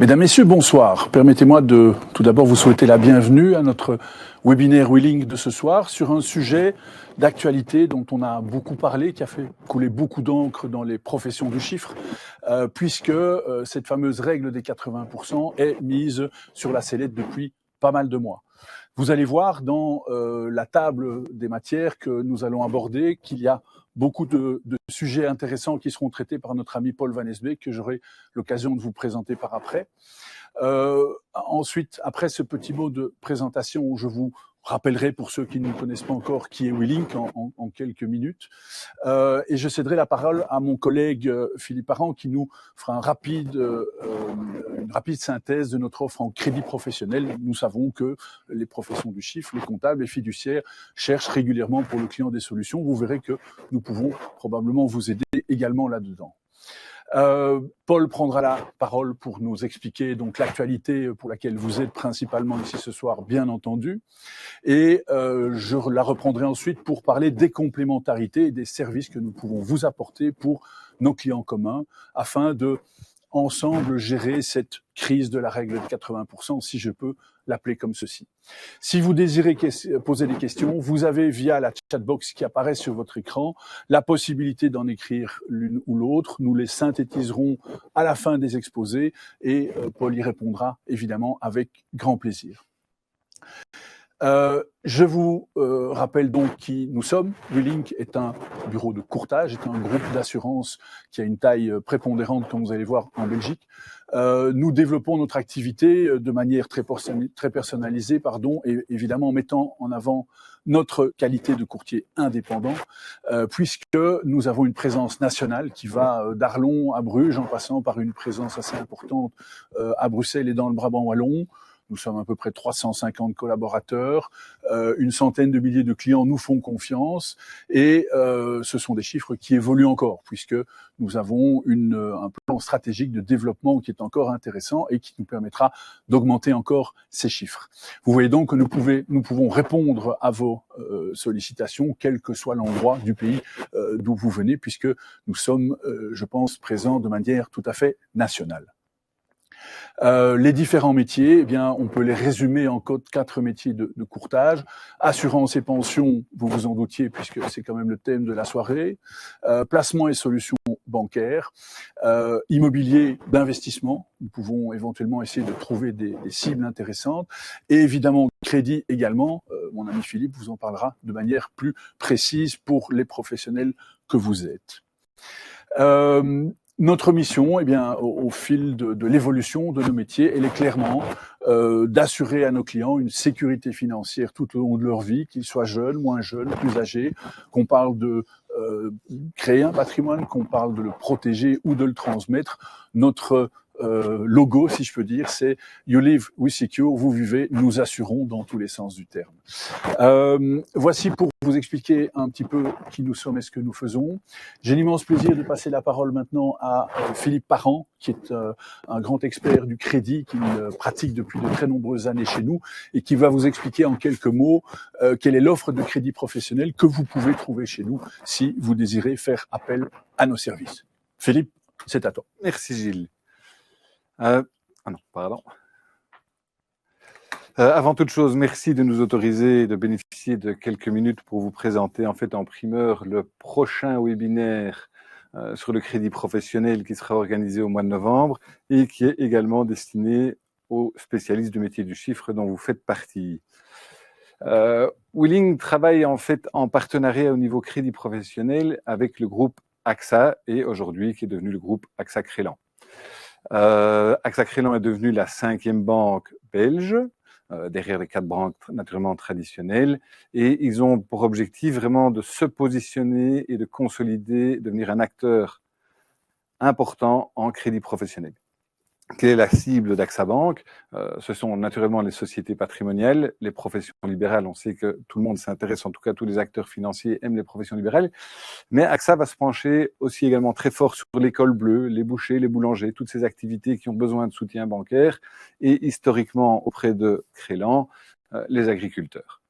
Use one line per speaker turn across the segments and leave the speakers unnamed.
Mesdames, Messieurs, bonsoir. Permettez-moi de tout d'abord vous souhaiter la bienvenue à notre webinaire Wheeling de ce soir sur un sujet d'actualité dont on a beaucoup parlé, qui a fait couler beaucoup d'encre dans les professions du chiffre, puisque cette fameuse règle des 80% est mise sur la sellette depuis pas mal de mois. Vous allez voir dans la table des matières que nous allons aborder qu'il y a beaucoup de sujets intéressants qui seront traités par notre ami Paul Van Esbeek, que j'aurai l'occasion de vous présenter par après. Ensuite, après ce petit mot de présentation, je vous rappellerai pour ceux qui ne connaissent pas encore qui est Wheeling en quelques minutes. Et je céderai la parole à mon collègue Philippe Parent qui nous fera une rapide synthèse de notre offre en crédit professionnel. Nous savons que les professions du chiffre, les comptables, les fiduciaires cherchent régulièrement pour le client des solutions. Vous verrez que nous pouvons probablement vous aider également là-dedans. Paul prendra la parole pour nous expliquer donc l'actualité pour laquelle vous êtes principalement ici ce soir, bien entendu. Et je la reprendrai ensuite pour parler des complémentarités et des services que nous pouvons vous apporter pour nos clients communs afin de ensemble gérer cette crise de la règle de 80%, si je peux l'appeler comme ceci. Si vous désirez poser des questions, vous avez via la chatbox qui apparaît sur votre écran la possibilité d'en écrire l'une ou l'autre. Nous les synthétiserons à la fin des exposés et Paul y répondra évidemment avec grand plaisir. Je vous rappelle donc qui nous sommes. Wheeling est un bureau de courtage, est un groupe d'assurance qui a une taille prépondérante, comme vous allez voir, en Belgique. Nous développons notre activité de manière très personnalisée, et évidemment en mettant en avant notre qualité de courtier indépendant, puisque nous avons une présence nationale qui va d'Arlon à Bruges, en passant par une présence assez importante à Bruxelles et dans le Brabant wallon. Nous sommes à peu près 350 collaborateurs, une centaine de milliers de clients nous font confiance et ce sont des chiffres qui évoluent encore puisque nous avons un plan stratégique de développement qui est encore intéressant et qui nous permettra d'augmenter encore ces chiffres. Vous voyez donc que nous pouvons répondre à vos sollicitations, quel que soit l'endroit du pays d'où vous venez, puisque nous sommes, je pense, présents de manière tout à fait nationale. Les différents métiers, eh bien, on peut les résumer en 4 métiers de courtage. Assurance et pension, vous vous en doutiez, puisque c'est quand même le thème de la soirée. Placement et solutions bancaires. Immobilier d'investissement. Nous pouvons éventuellement essayer de trouver des cibles intéressantes. Et évidemment, crédit également. Mon ami Philippe vous en parlera de manière plus précise pour les professionnels que vous êtes. Notre mission, eh bien, au fil de l'évolution de nos métiers, elle est clairement d'assurer à nos clients une sécurité financière tout au long de leur vie, qu'ils soient jeunes, moins jeunes, plus âgés, qu'on parle de créer un patrimoine, qu'on parle de le protéger ou de le transmettre. Notre logo, si je peux dire, c'est You live, we secure, vous vivez, nous assurons dans tous les sens du terme. Voici pour vous expliquer un petit peu qui nous sommes et ce que nous faisons. J'ai l'immense plaisir de passer la parole maintenant à Philippe Parent, qui est un grand expert du crédit, qui pratique depuis de très nombreuses années chez nous et qui va vous expliquer en quelques mots quelle est l'offre de crédit professionnel que vous pouvez trouver chez nous si vous désirez faire appel à nos services. Philippe, c'est à toi.
Merci Gilles. Avant toute chose, merci de nous autoriser de bénéficier de quelques minutes pour vous présenter en fait en primeur le prochain webinaire sur le crédit professionnel qui sera organisé au mois de novembre et qui est également destiné aux spécialistes du métier du chiffre dont vous faites partie. Wheeling travaille en fait en partenariat au niveau crédit professionnel avec le groupe AXA et aujourd'hui qui est devenu le groupe AXA Crélan. AXA Crélan est devenu la 5e banque belge, derrière les 4 banques naturellement traditionnelles, et ils ont pour objectif vraiment de se positionner et de consolider, devenir un acteur important en crédit professionnel. Quelle est la cible d'AXA Bank? Ce sont naturellement les sociétés patrimoniales, les professions libérales. On sait que tout le monde s'intéresse, en tout cas tous les acteurs financiers aiment les professions libérales. Mais AXA va se pencher aussi également très fort sur l'école bleue, les bouchers, les boulangers, toutes ces activités qui ont besoin de soutien bancaire et historiquement auprès de Crélan, les agriculteurs.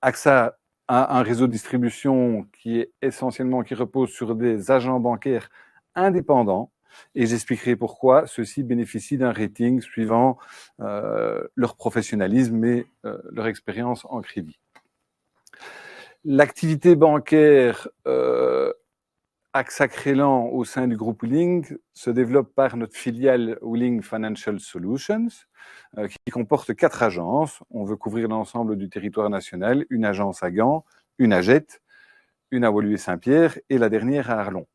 AXA a un réseau de distribution qui repose sur des agents bancaires indépendants Et j'expliquerai pourquoi ceux-ci bénéficient d'un rating suivant leur professionnalisme et leur expérience en crédit. L'activité bancaire AXA Crélan au sein du groupe Willing se développe par notre filiale Willing Financial Solutions, qui comporte 4 agences. On veut couvrir l'ensemble du territoire national, une agence à Gand, une à Jette, une à Woluwe-Saint-Pierre et la dernière à Arlon.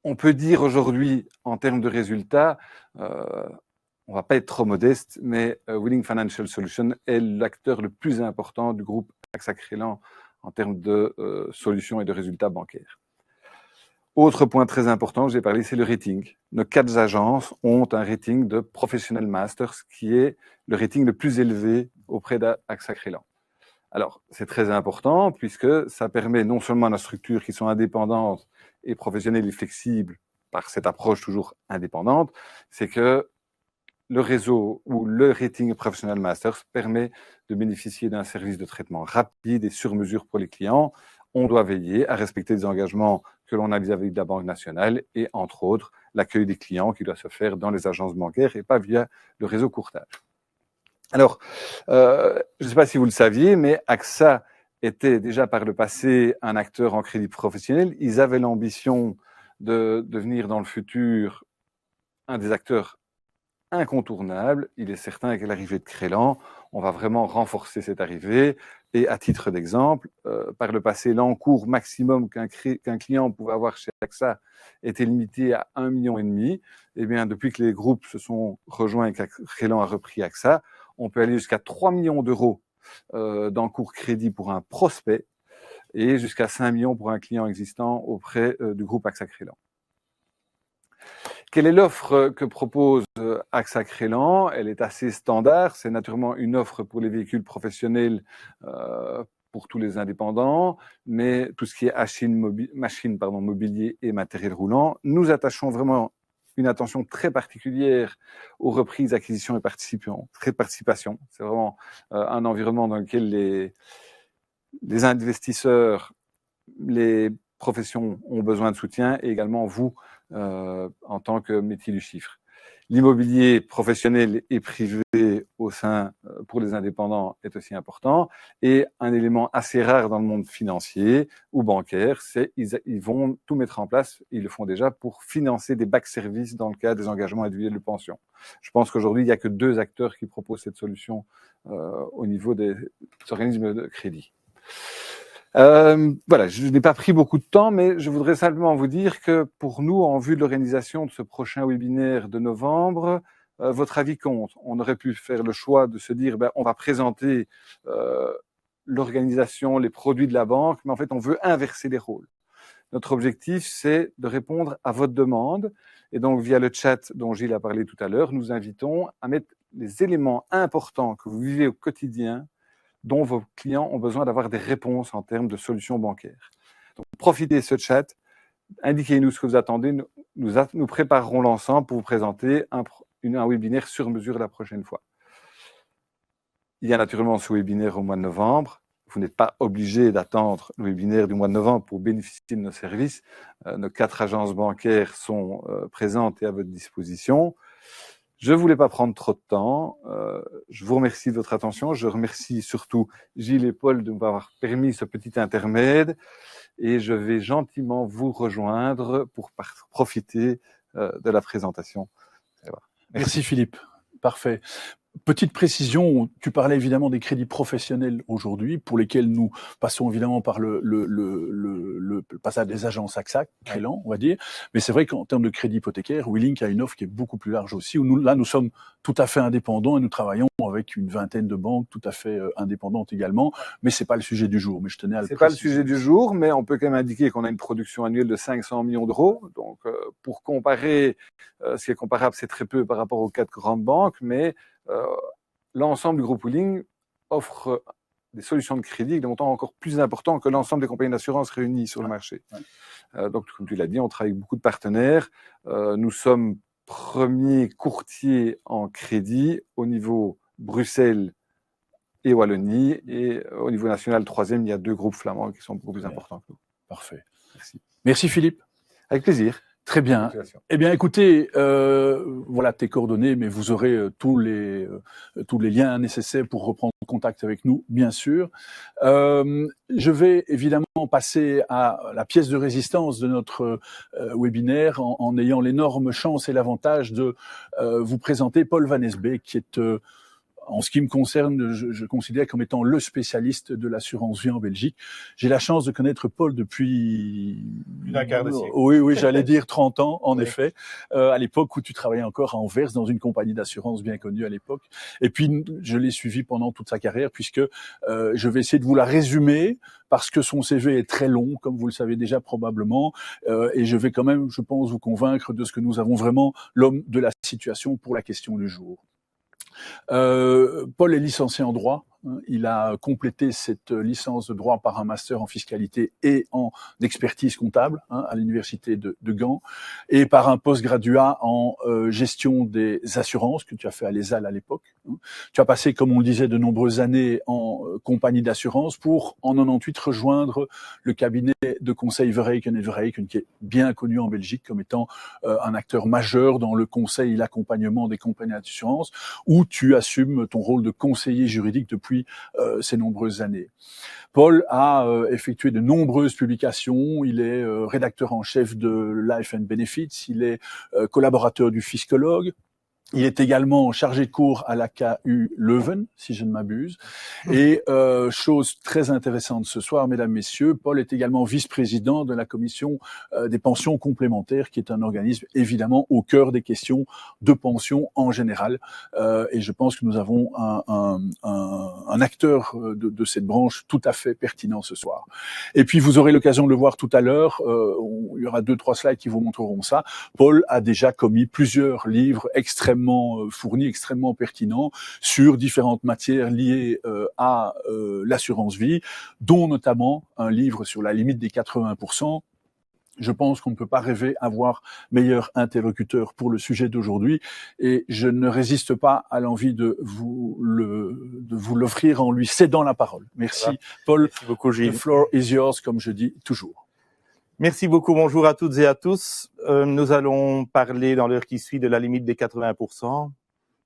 On peut dire aujourd'hui, en termes de résultats, on va pas être trop modeste, mais Willing Financial Solutions est l'acteur le plus important du groupe AXA Crélan en termes de solutions et de résultats bancaires. Autre point très important, j'ai parlé, c'est le rating. Nos 4 agences ont un rating de Professional Masters, qui est le rating le plus élevé auprès d'AXA Crélan. Alors, c'est très important puisque ça permet non seulement à nos structures qui sont indépendantes et professionnelles et flexibles par cette approche toujours indépendante, c'est que le réseau ou le rating Professional Masters permet de bénéficier d'un service de traitement rapide et sur mesure pour les clients. On doit veiller à respecter les engagements que l'on a vis-à-vis de la Banque nationale et, entre autres, l'accueil des clients qui doit se faire dans les agences bancaires et pas via le réseau courtage. Alors, je ne sais pas si vous le saviez, mais AXA était déjà par le passé un acteur en crédit professionnel. Ils avaient l'ambition de devenir dans le futur un des acteurs incontournables. Il est certain qu'à l'arrivée de Crélan, on va vraiment renforcer cette arrivée. Et à titre d'exemple, par le passé, l'encours maximum qu'un client pouvait avoir chez AXA était limité à 1,5 million. Eh bien, depuis que les groupes se sont rejoints et que Crélan a repris AXA, on peut aller jusqu'à 3 millions d'euros d'encours crédit pour un prospect et jusqu'à 5 millions pour un client existant auprès du groupe AXA Crélan. Quelle est l'offre que propose AXA Crélan? Elle est assez standard. C'est naturellement une offre pour les véhicules professionnels pour tous les indépendants, mais tout ce qui est mobilier et matériel roulant, nous attachons vraiment une attention très particulière aux reprises, acquisitions et participations. C'est vraiment un environnement dans lequel les investisseurs, les professions ont besoin de soutien et également vous en tant que métier du chiffre. L'immobilier professionnel et privé au sein pour les indépendants est aussi important et un élément assez rare dans le monde financier ou bancaire, c'est ils vont tout mettre en place, ils le font déjà pour financer des back services dans le cas des engagements individuels de pension. Je pense qu'aujourd'hui il n'y a que 2 acteurs qui proposent cette solution au niveau des organismes de crédit. Voilà, je n'ai pas pris beaucoup de temps, mais je voudrais simplement vous dire que pour nous, en vue de l'organisation de ce prochain webinaire de novembre, votre avis compte. On aurait pu faire le choix de se dire, on va présenter l'organisation, les produits de la banque, mais en fait, on veut inverser les rôles. Notre objectif, c'est de répondre à votre demande. Et donc, via le chat dont Gilles a parlé tout à l'heure, nous invitons à mettre les éléments importants que vous vivez au quotidien dont vos clients ont besoin d'avoir des réponses en termes de solutions bancaires. Donc, profitez de ce chat, indiquez-nous ce que vous attendez, nous préparerons l'ensemble pour vous présenter un webinaire sur mesure la prochaine fois. Il y a naturellement ce webinaire au mois de novembre. Vous n'êtes pas obligé d'attendre le webinaire du mois de novembre pour bénéficier de nos services. Nos 4 agences bancaires sont présentes et à votre disposition. Je ne voulais pas prendre trop de temps. Je vous remercie de votre attention. Je remercie surtout Gilles et Paul de m'avoir permis ce petit intermède. Et je vais gentiment vous rejoindre pour profiter de la présentation.
Voilà. Merci Philippe. Parfait. Petite précision, tu parlais évidemment des crédits professionnels aujourd'hui, pour lesquels nous passons évidemment par le passage des agences AXA, Crélan, on va dire. Mais c'est vrai qu'en termes de crédit hypothécaire, Willink a une offre qui est beaucoup plus large aussi, où nous sommes tout à fait indépendants et nous travaillons avec une vingtaine de banques tout à fait indépendantes également. Mais c'est pas le sujet du jour. Mais je tenais à le préciser.
C'est pas le sujet du jour, mais on peut quand même indiquer qu'on a une production annuelle de 500 millions d'euros. Donc, pour comparer, ce qui est comparable, c'est très peu par rapport aux 4 grandes banques, mais l'ensemble du groupe Willing offre des solutions de crédit de montant encore plus important que l'ensemble des compagnies d'assurance réunies sur le marché. Donc, comme tu l'as dit, on travaille avec beaucoup de partenaires. Nous sommes premiers courtiers en crédit au niveau Bruxelles et Wallonie. Et au niveau national, 3e, il y a 2 groupes flamands qui sont beaucoup plus importants que nous.
Parfait.
Merci.
Merci Philippe.
Avec plaisir.
Très bien. Eh bien, écoutez, voilà tes coordonnées, mais vous aurez tous les liens nécessaires pour reprendre contact avec nous, bien sûr. Je vais évidemment passer à la pièce de résistance de notre webinaire en ayant l'énorme chance et l'avantage de vous présenter Paul Van Esbeke, qui est en ce qui me concerne, je considère comme étant le spécialiste de l'assurance vie en Belgique. J'ai la chance de connaître Paul depuis...
Plus d'un quart de siècle.
Oui, j'allais dire 30 ans, en
Oui.
effet, à l'époque où tu travaillais encore à Anvers, dans une compagnie d'assurance bien connue à l'époque. Et puis, je l'ai suivi pendant toute sa carrière, puisque je vais essayer de vous la résumer, parce que son CV est très long, comme vous le savez déjà probablement, et je vais quand même, je pense, vous convaincre de ce que nous avons vraiment l'homme de la situation pour la question du jour. Paul est licencié en droit. Il a complété cette licence de droit par un master en fiscalité et en expertise comptable à l'université de Gand, et par un postgraduat en gestion des assurances que tu as fait à l'ESAL à l'époque. Tu as passé, comme on le disait, de nombreuses années en compagnie d'assurance pour, en 98, rejoindre le cabinet de conseil Verheyken & Verheyken, qui est bien connu en Belgique comme étant un acteur majeur dans le conseil et l'accompagnement des compagnies d'assurance, où tu assumes ton rôle de conseiller juridique depuis ces nombreuses années. Paul a effectué de nombreuses publications. Il est rédacteur en chef de Life and Benefits. Il est collaborateur du fiscologue. Il est également chargé de cours à la KU Leuven, si je ne m'abuse. Et chose très intéressante ce soir, mesdames, messieurs, Paul est également vice-président de la commission des pensions complémentaires, qui est un organisme évidemment au cœur des questions de pension en général. Et je pense que nous avons un acteur de cette branche tout à fait pertinent ce soir. Et puis vous aurez l'occasion de le voir tout à l'heure. Il y aura 2-3 slides qui vous montreront ça. Paul a déjà commis plusieurs livres extrêmement fournis, extrêmement pertinents sur différentes matières liées à l'assurance vie, dont notamment un livre sur la limite des 80%. Je pense qu'on ne peut pas rêver avoir meilleur interlocuteur pour le sujet d'aujourd'hui, et je ne résiste pas à l'envie de vous l'offrir en lui cédant la parole. Merci, voilà. Paul.
Merci beaucoup, Gilles.
The floor is yours, comme je dis toujours.
Merci beaucoup. Bonjour à toutes et à tous. Nous allons parler dans l'heure qui suit de la limite des 80%.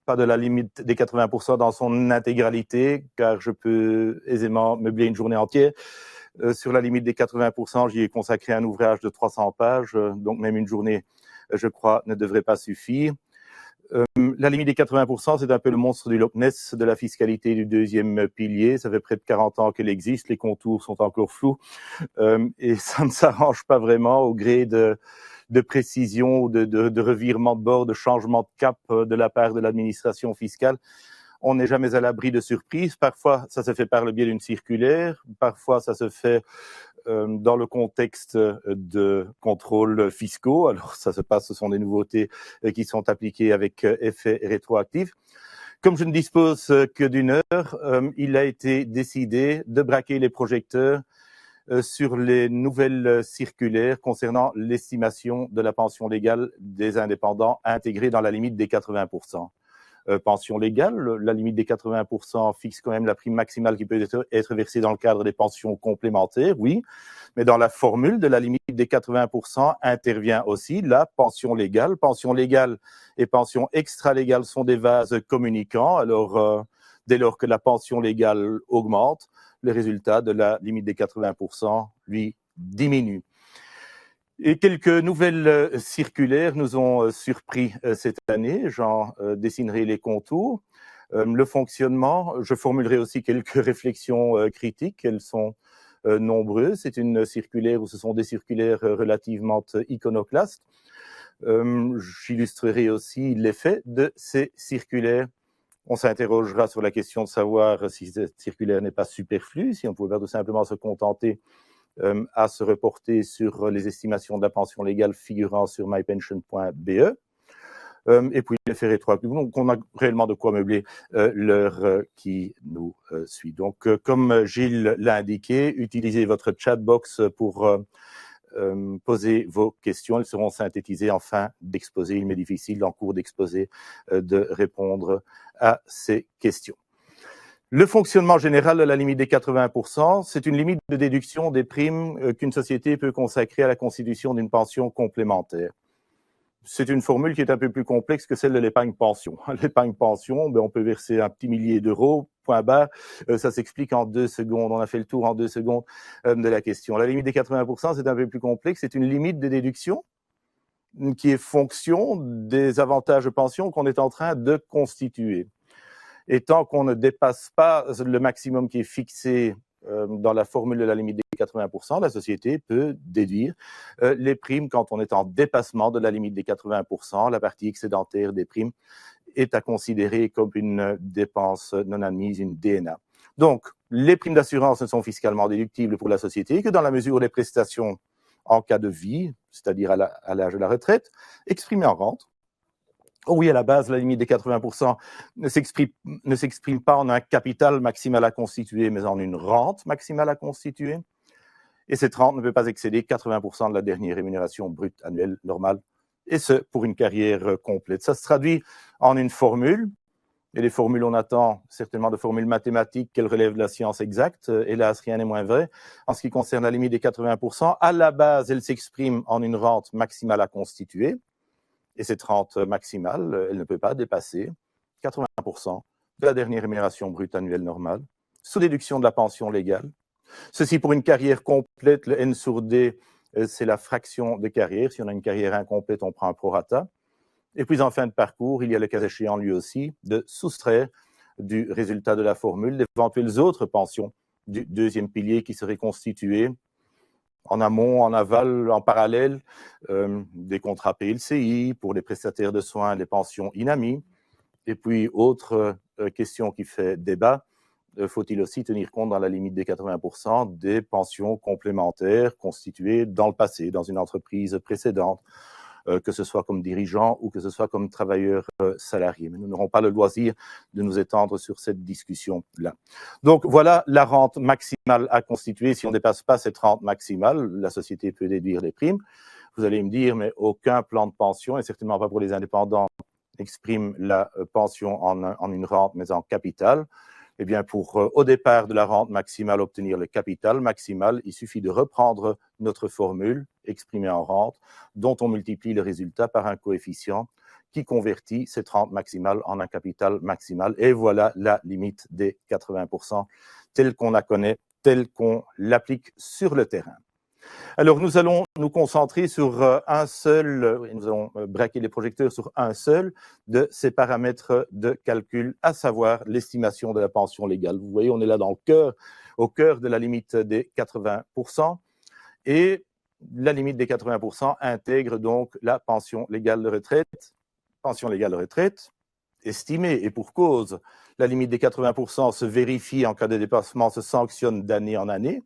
Pas de la limite des 80% dans son intégralité, car je peux aisément meubler une journée entière. Sur la limite des 80%, j'y ai consacré un ouvrage de 300 pages, donc même une journée, je crois, ne devrait pas suffire. La limite des 80%, c'est un peu le monstre du Loch Ness de la fiscalité du deuxième pilier. Ça fait près de 40 ans qu'elle existe, les contours sont encore flous, et ça ne s'arrange pas vraiment au gré de précision, de revirement de bord, de changement de cap de la part de l'administration fiscale. On n'est jamais à l'abri de surprises. Parfois, ça se fait par le biais d'une circulaire. Parfois, ça se fait dans le contexte de contrôles fiscaux. Alors, ça se passe, ce sont des nouveautés qui sont appliquées avec effet rétroactif. Comme je ne dispose que d'une heure, il a été décidé de braquer les projecteurs sur les nouvelles circulaires concernant l'estimation de la pension légale des indépendants intégrée dans la limite des 80%. Pension légale, la limite des 80% fixe quand même la prime maximale qui peut être versée dans le cadre des pensions complémentaires, oui, mais dans la formule de la limite des 80% intervient aussi la pension légale. Pension légale et pension extra-légale sont des vases communicants, alors dès lors que la pension légale augmente, le résultat de la limite des 80%, lui, diminue. Et quelques nouvelles circulaires nous ont surpris cette année. J'en dessinerai les contours. Le fonctionnement, je formulerai aussi quelques réflexions critiques. Elles sont nombreuses. C'est une circulaire ou ce sont des circulaires relativement iconoclastes. J'illustrerai aussi l'effet de ces circulaires. On s'interrogera sur la question de savoir si cette circulaire n'est pas superflue, si on pouvait pas tout simplement se contenter à se reporter sur les estimations de la pension légale figurant sur mypension.be. Et puis l'effet rétroactif. Donc on a réellement de quoi meubler l'heure qui nous suit. Donc comme Gilles l'a indiqué, utilisez votre chatbox pour poser vos questions. Elles seront synthétisées en fin d'exposé. Il m'est difficile en cours d'exposé de répondre à ces questions. Le fonctionnement général de la limite des 80%, c'est une limite de déduction des primes qu'une société peut consacrer à la constitution d'une pension complémentaire. c'est une formule qui est un peu plus complexe que celle de l'épargne pension. L'épargne pension, on peut verser un petit millier d'euros, point barre. Ça s'explique en 2 secondes. On a fait le tour en 2 secondes de la question. La limite des 80%, c'est un peu plus complexe. C'est une limite de déduction qui est fonction des avantages de pension qu'on est en train de constituer. Et tant qu'on ne dépasse pas le maximum qui est fixé dans la formule de la limite des 80%, la société peut déduire les primes quand on est en dépassement de la limite des 80%. La partie excédentaire des primes est à considérer comme une dépense non admise, une DNA. Donc, les primes d'assurance ne sont fiscalement déductibles pour la société que dans la mesure où les prestations en cas de vie, c'est-à-dire à l'âge de la retraite, exprimées en rente. Oui, à la base, la limite des 80% ne s'exprime pas en un capital maximal à constituer, mais en une rente maximale à constituer. Et cette rente ne peut pas excéder 80% de la dernière rémunération brute annuelle normale, et ce, pour une carrière complète. Ça se traduit en une formule. Et les formules, on attend certainement de formules mathématiques qu'elles relèvent de la science exacte. Hélas, rien n'est moins vrai. En ce qui concerne la limite des 80%, à la base, elle s'exprime en une rente maximale à constituer. Et cette rente maximale, elle ne peut pas dépasser 80% de la dernière rémunération brute annuelle normale, sous déduction de la pension légale. Ceci pour une carrière complète, le N sur D, c'est la fraction de carrière. Si on a une carrière incomplète, on prend un prorata. Et puis en fin de parcours, il y a le cas échéant lui aussi de soustraire du résultat de la formule d'éventuelles autres pensions du deuxième pilier qui seraient constituées en amont, en aval, en parallèle, des contrats PLCI pour les prestataires de soins, les pensions INAMI. Et puis, autre question qui fait débat, faut-il aussi tenir compte dans la limite des 80% des pensions complémentaires constituées dans le passé, dans une entreprise précédente, que ce soit comme dirigeant ou que ce soit comme travailleur salarié. Mais nous n'aurons pas le loisir de nous étendre sur cette discussion-là. Donc voilà la rente maximale à constituer. Si on ne dépasse pas cette rente maximale, la société peut déduire les primes. Vous allez me dire, mais aucun plan de pension, et certainement pas pour les indépendants, n'exprime la pension en une rente, mais en capital. Eh bien, pour au départ de la rente maximale obtenir le capital maximal, il suffit de reprendre notre formule exprimée en rente, dont on multiplie le résultat par un coefficient qui convertit cette rente maximale en un capital maximal. Et voilà la limite des 80% telle qu'on la connaît, telle qu'on l'applique sur le terrain. Alors, nous allons nous concentrer sur un seul, nous allons braquer les projecteurs sur un seul de ces paramètres de calcul, à savoir l'estimation de la pension légale. Vous voyez, on est là dans le cœur, au cœur de la limite des 80%. Et la limite des 80% intègre donc la pension légale de retraite. Pension légale de retraite estimée, et pour cause, la limite des 80% se vérifie en cas de dépassement, se sanctionne d'année en année,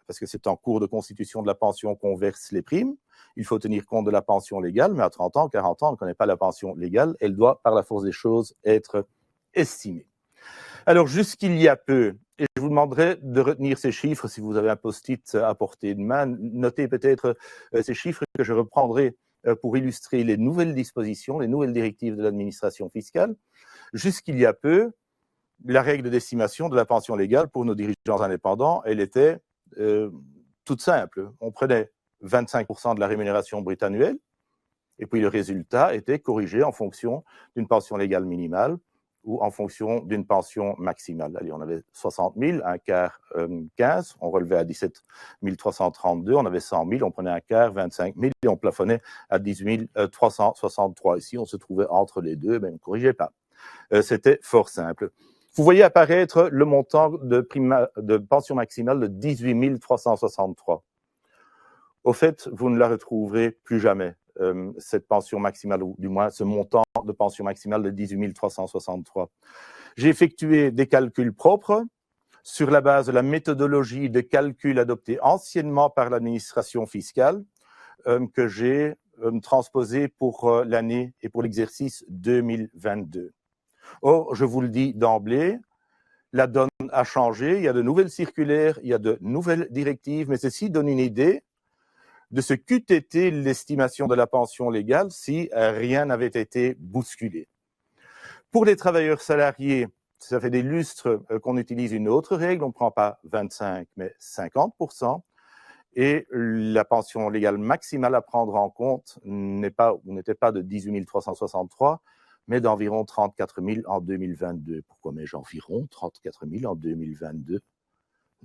parce que c'est en cours de constitution de la pension qu'on verse les primes. Il faut tenir compte de la pension légale, mais à 30 ans, 40 ans, on ne connaît pas la pension légale. Elle doit, par la force des choses, être estimée. Alors, jusqu'il y a peu, et je vous demanderai de retenir ces chiffres, si vous avez un post-it à portée de main, notez peut-être ces chiffres que je reprendrai pour illustrer les nouvelles dispositions, les nouvelles directives de l'administration fiscale. Jusqu'il y a peu, la règle d'estimation de la pension légale pour nos dirigeants indépendants, elle était toute simple. On prenait 25% de la rémunération brute annuelle et puis le résultat était corrigé en fonction d'une pension légale minimale ou en fonction d'une pension maximale. Allez, on avait 60 000, un quart 15, on relevait à 17 332, on avait 100 000, on prenait un quart 25 000 et on plafonnait à 18 363. Ici, on se trouvait entre les deux, mais on ne corrigeait pas. C'était fort simple. Vous voyez apparaître le montant de pension maximale de 18 363. Au fait, vous ne la retrouverez plus jamais, cette pension maximale, ou du moins ce montant de pension maximale de 18 363. J'ai effectué des calculs propres sur la base de la méthodologie de calcul adoptée anciennement par l'administration fiscale, que j'ai transposée pour l'année et pour l'exercice 2022. Or, je vous le dis d'emblée, la donne a changé, il y a de nouvelles circulaires, il y a de nouvelles directives, mais ceci donne une idée de ce qu'eût été l'estimation de la pension légale si rien n'avait été bousculé. Pour les travailleurs salariés, ça fait des lustres qu'on utilise une autre règle, on ne prend pas 25 mais 50%, Et la pension légale maximale à prendre en compte n'était pas de 18 363, mais d'environ 34 000 en 2022. Pourquoi mets-je environ 34 000 en 2022?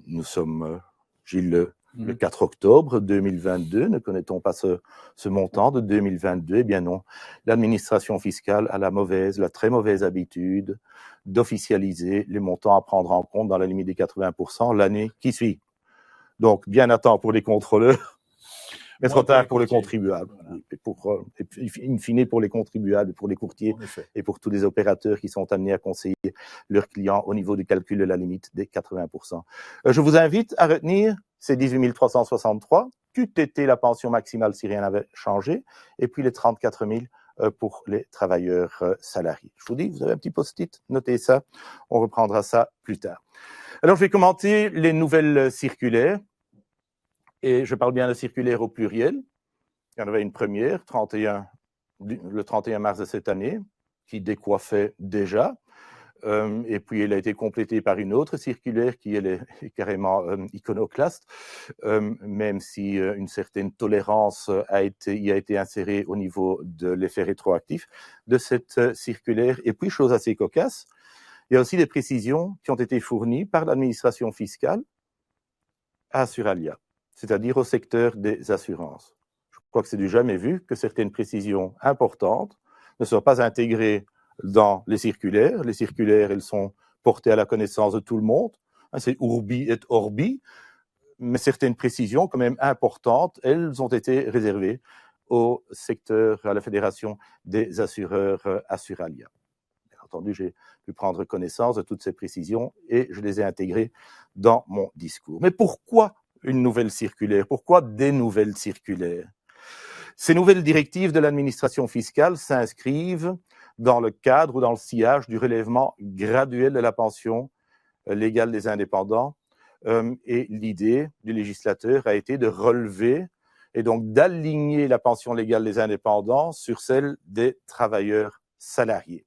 Nous sommes, Gilles, le 4 octobre 2022. Ne connaît-on pas ce montant de 2022? Eh bien non. L'administration fiscale a la très mauvaise habitude d'officialiser les montants à prendre en compte dans la limite des 80% l'année qui suit. Donc, bien à temps pour les contrôleurs, mais trop tard pour les contribuables. Voilà. Et in fine, pour les contribuables, pour les courtiers et pour tous les opérateurs qui sont amenés à conseiller leurs clients au niveau du calcul de la limite des 80%. Je vous invite à retenir ces 18 363, qu'eût été la pension maximale si rien n'avait changé, et puis les 34 000 pour les travailleurs salariés. Je vous dis, vous avez un petit post-it, notez ça, on reprendra ça plus tard. Alors, je vais commenter les nouvelles circulaires, et je parle bien de circulaires au pluriel. Il y en avait une première, le 31 mars de cette année, qui décoiffait déjà, et puis elle a été complétée par une autre circulaire qui elle est carrément iconoclaste, même si une certaine tolérance y a été insérée au niveau de l'effet rétroactif de cette circulaire. Et puis, chose assez cocasse, il y a aussi des précisions qui ont été fournies par l'administration fiscale à Assuralia, c'est-à-dire au secteur des assurances. Je crois que c'est du jamais vu que certaines précisions importantes ne soient pas intégrées dans les circulaires. Les circulaires, elles sont portées à la connaissance de tout le monde. C'est urbi et orbi, mais certaines précisions, quand même importantes, elles ont été réservées au secteur, à la Fédération des assureurs Assuralia. Entendu, j'ai pu prendre connaissance de toutes ces précisions et je les ai intégrées dans mon discours. Mais pourquoi une nouvelle circulaire? Pourquoi des nouvelles circulaires? Ces nouvelles directives de l'administration fiscale s'inscrivent dans le cadre ou dans le sillage du relèvement graduel de la pension légale des indépendants. Et l'idée du législateur a été de relever et donc d'aligner la pension légale des indépendants sur celle des travailleurs salariés.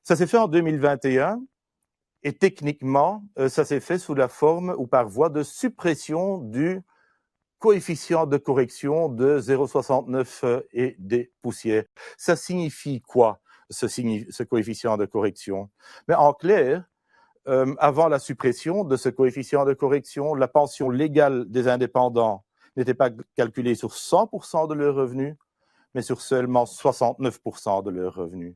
Ça s'est fait en 2021 et techniquement, ça s'est fait sous la forme ou par voie de suppression du coefficient de correction de 0,69 et des poussières. Ça signifie quoi, ce coefficient de correction? Mais en clair, avant la suppression de ce coefficient de correction, la pension légale des indépendants n'était pas calculée sur 100% de leurs revenus, mais sur seulement 69% de leurs revenus.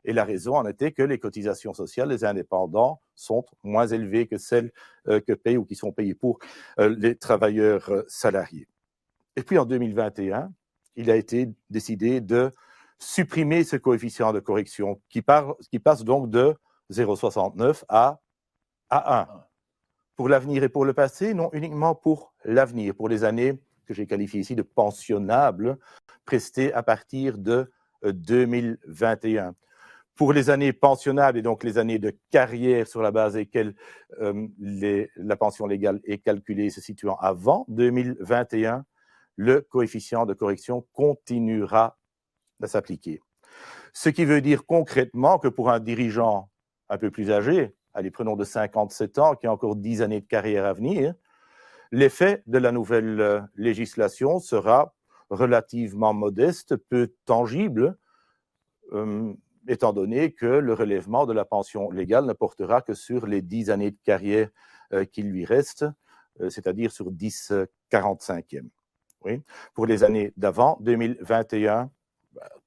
Et la raison en était que les cotisations sociales des indépendants sont moins élevées que celles que payent ou qui sont payées pour les travailleurs salariés. Et puis en 2021, il a été décidé de supprimer ce coefficient de correction qui passe donc de 0,69 à 1. Pour l'avenir et pour le passé, non uniquement pour l'avenir, pour les années que j'ai qualifiées ici de pensionnables, prestées à partir de 2021. Pour les années pensionnables et donc les années de carrière sur la base desquelles la pension légale est calculée se situant avant 2021, le coefficient de correction continuera à s'appliquer. Ce qui veut dire concrètement que pour un dirigeant un peu plus âgé, allez, prenons de 57 ans, qui a encore 10 années de carrière à venir, l'effet de la nouvelle législation sera relativement modeste, peu tangible, étant donné que le relèvement de la pension légale ne portera que sur les 10 années de carrière qui lui restent, c'est-à-dire sur 10 45e. Oui. Pour les années d'avant 2021,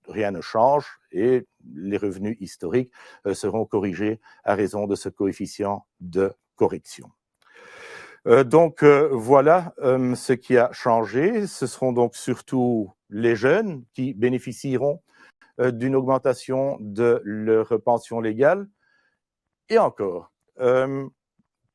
rien ne change et les revenus historiques seront corrigés à raison de ce coefficient de correction. Donc voilà ce qui a changé. Ce seront donc surtout les jeunes qui bénéficieront d'une augmentation de leur pension légale. Et encore,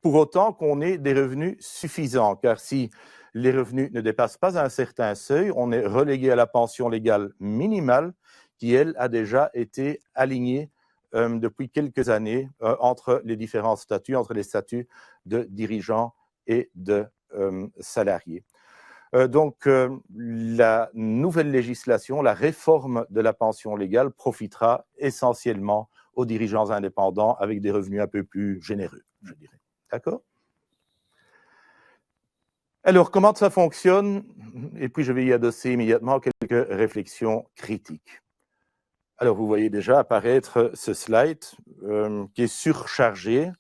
pour autant qu'on ait des revenus suffisants, car si les revenus ne dépassent pas un certain seuil, on est relégué à la pension légale minimale qui, elle, a déjà été alignée depuis quelques années entre les différents statuts, entre les statuts de dirigeants et de salariés. Donc, la nouvelle législation, la réforme de la pension légale profitera essentiellement aux dirigeants indépendants avec des revenus un peu plus généreux, je dirais. D'accord ? Alors, comment ça fonctionne? Et puis, je vais y adosser immédiatement quelques réflexions critiques. Alors, vous voyez déjà apparaître ce slide qui est surchargé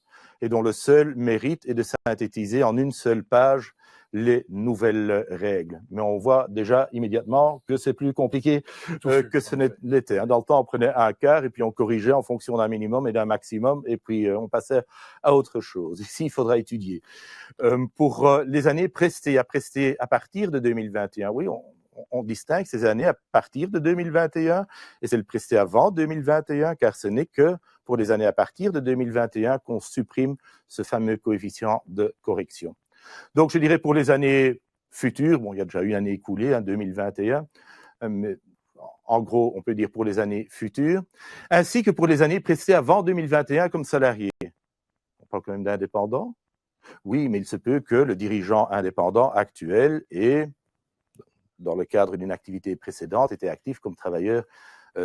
et dont le seul mérite est de synthétiser en une seule page les nouvelles règles. Mais on voit déjà immédiatement que c'est plus compliqué que ce n'était. Dans le temps, on prenait un quart et puis on corrigeait en fonction d'un minimum et d'un maximum et puis on passait à autre chose. Ici, il faudra étudier. Pour les années prestées à partir de 2021, oui, on distingue ces années à partir de 2021 et c'est le presté avant 2021 car ce n'est que pour les années à partir de 2021 qu'on supprime ce fameux coefficient de correction. Donc, je dirais pour les années futures, bon, il y a déjà eu une année écoulée, 2021, mais en gros, on peut dire pour les années futures, ainsi que pour les années prestées avant 2021 comme salarié. On parle quand même d'indépendants. Oui, mais il se peut que le dirigeant indépendant actuel ait, dans le cadre d'une activité précédente, été actif comme travailleur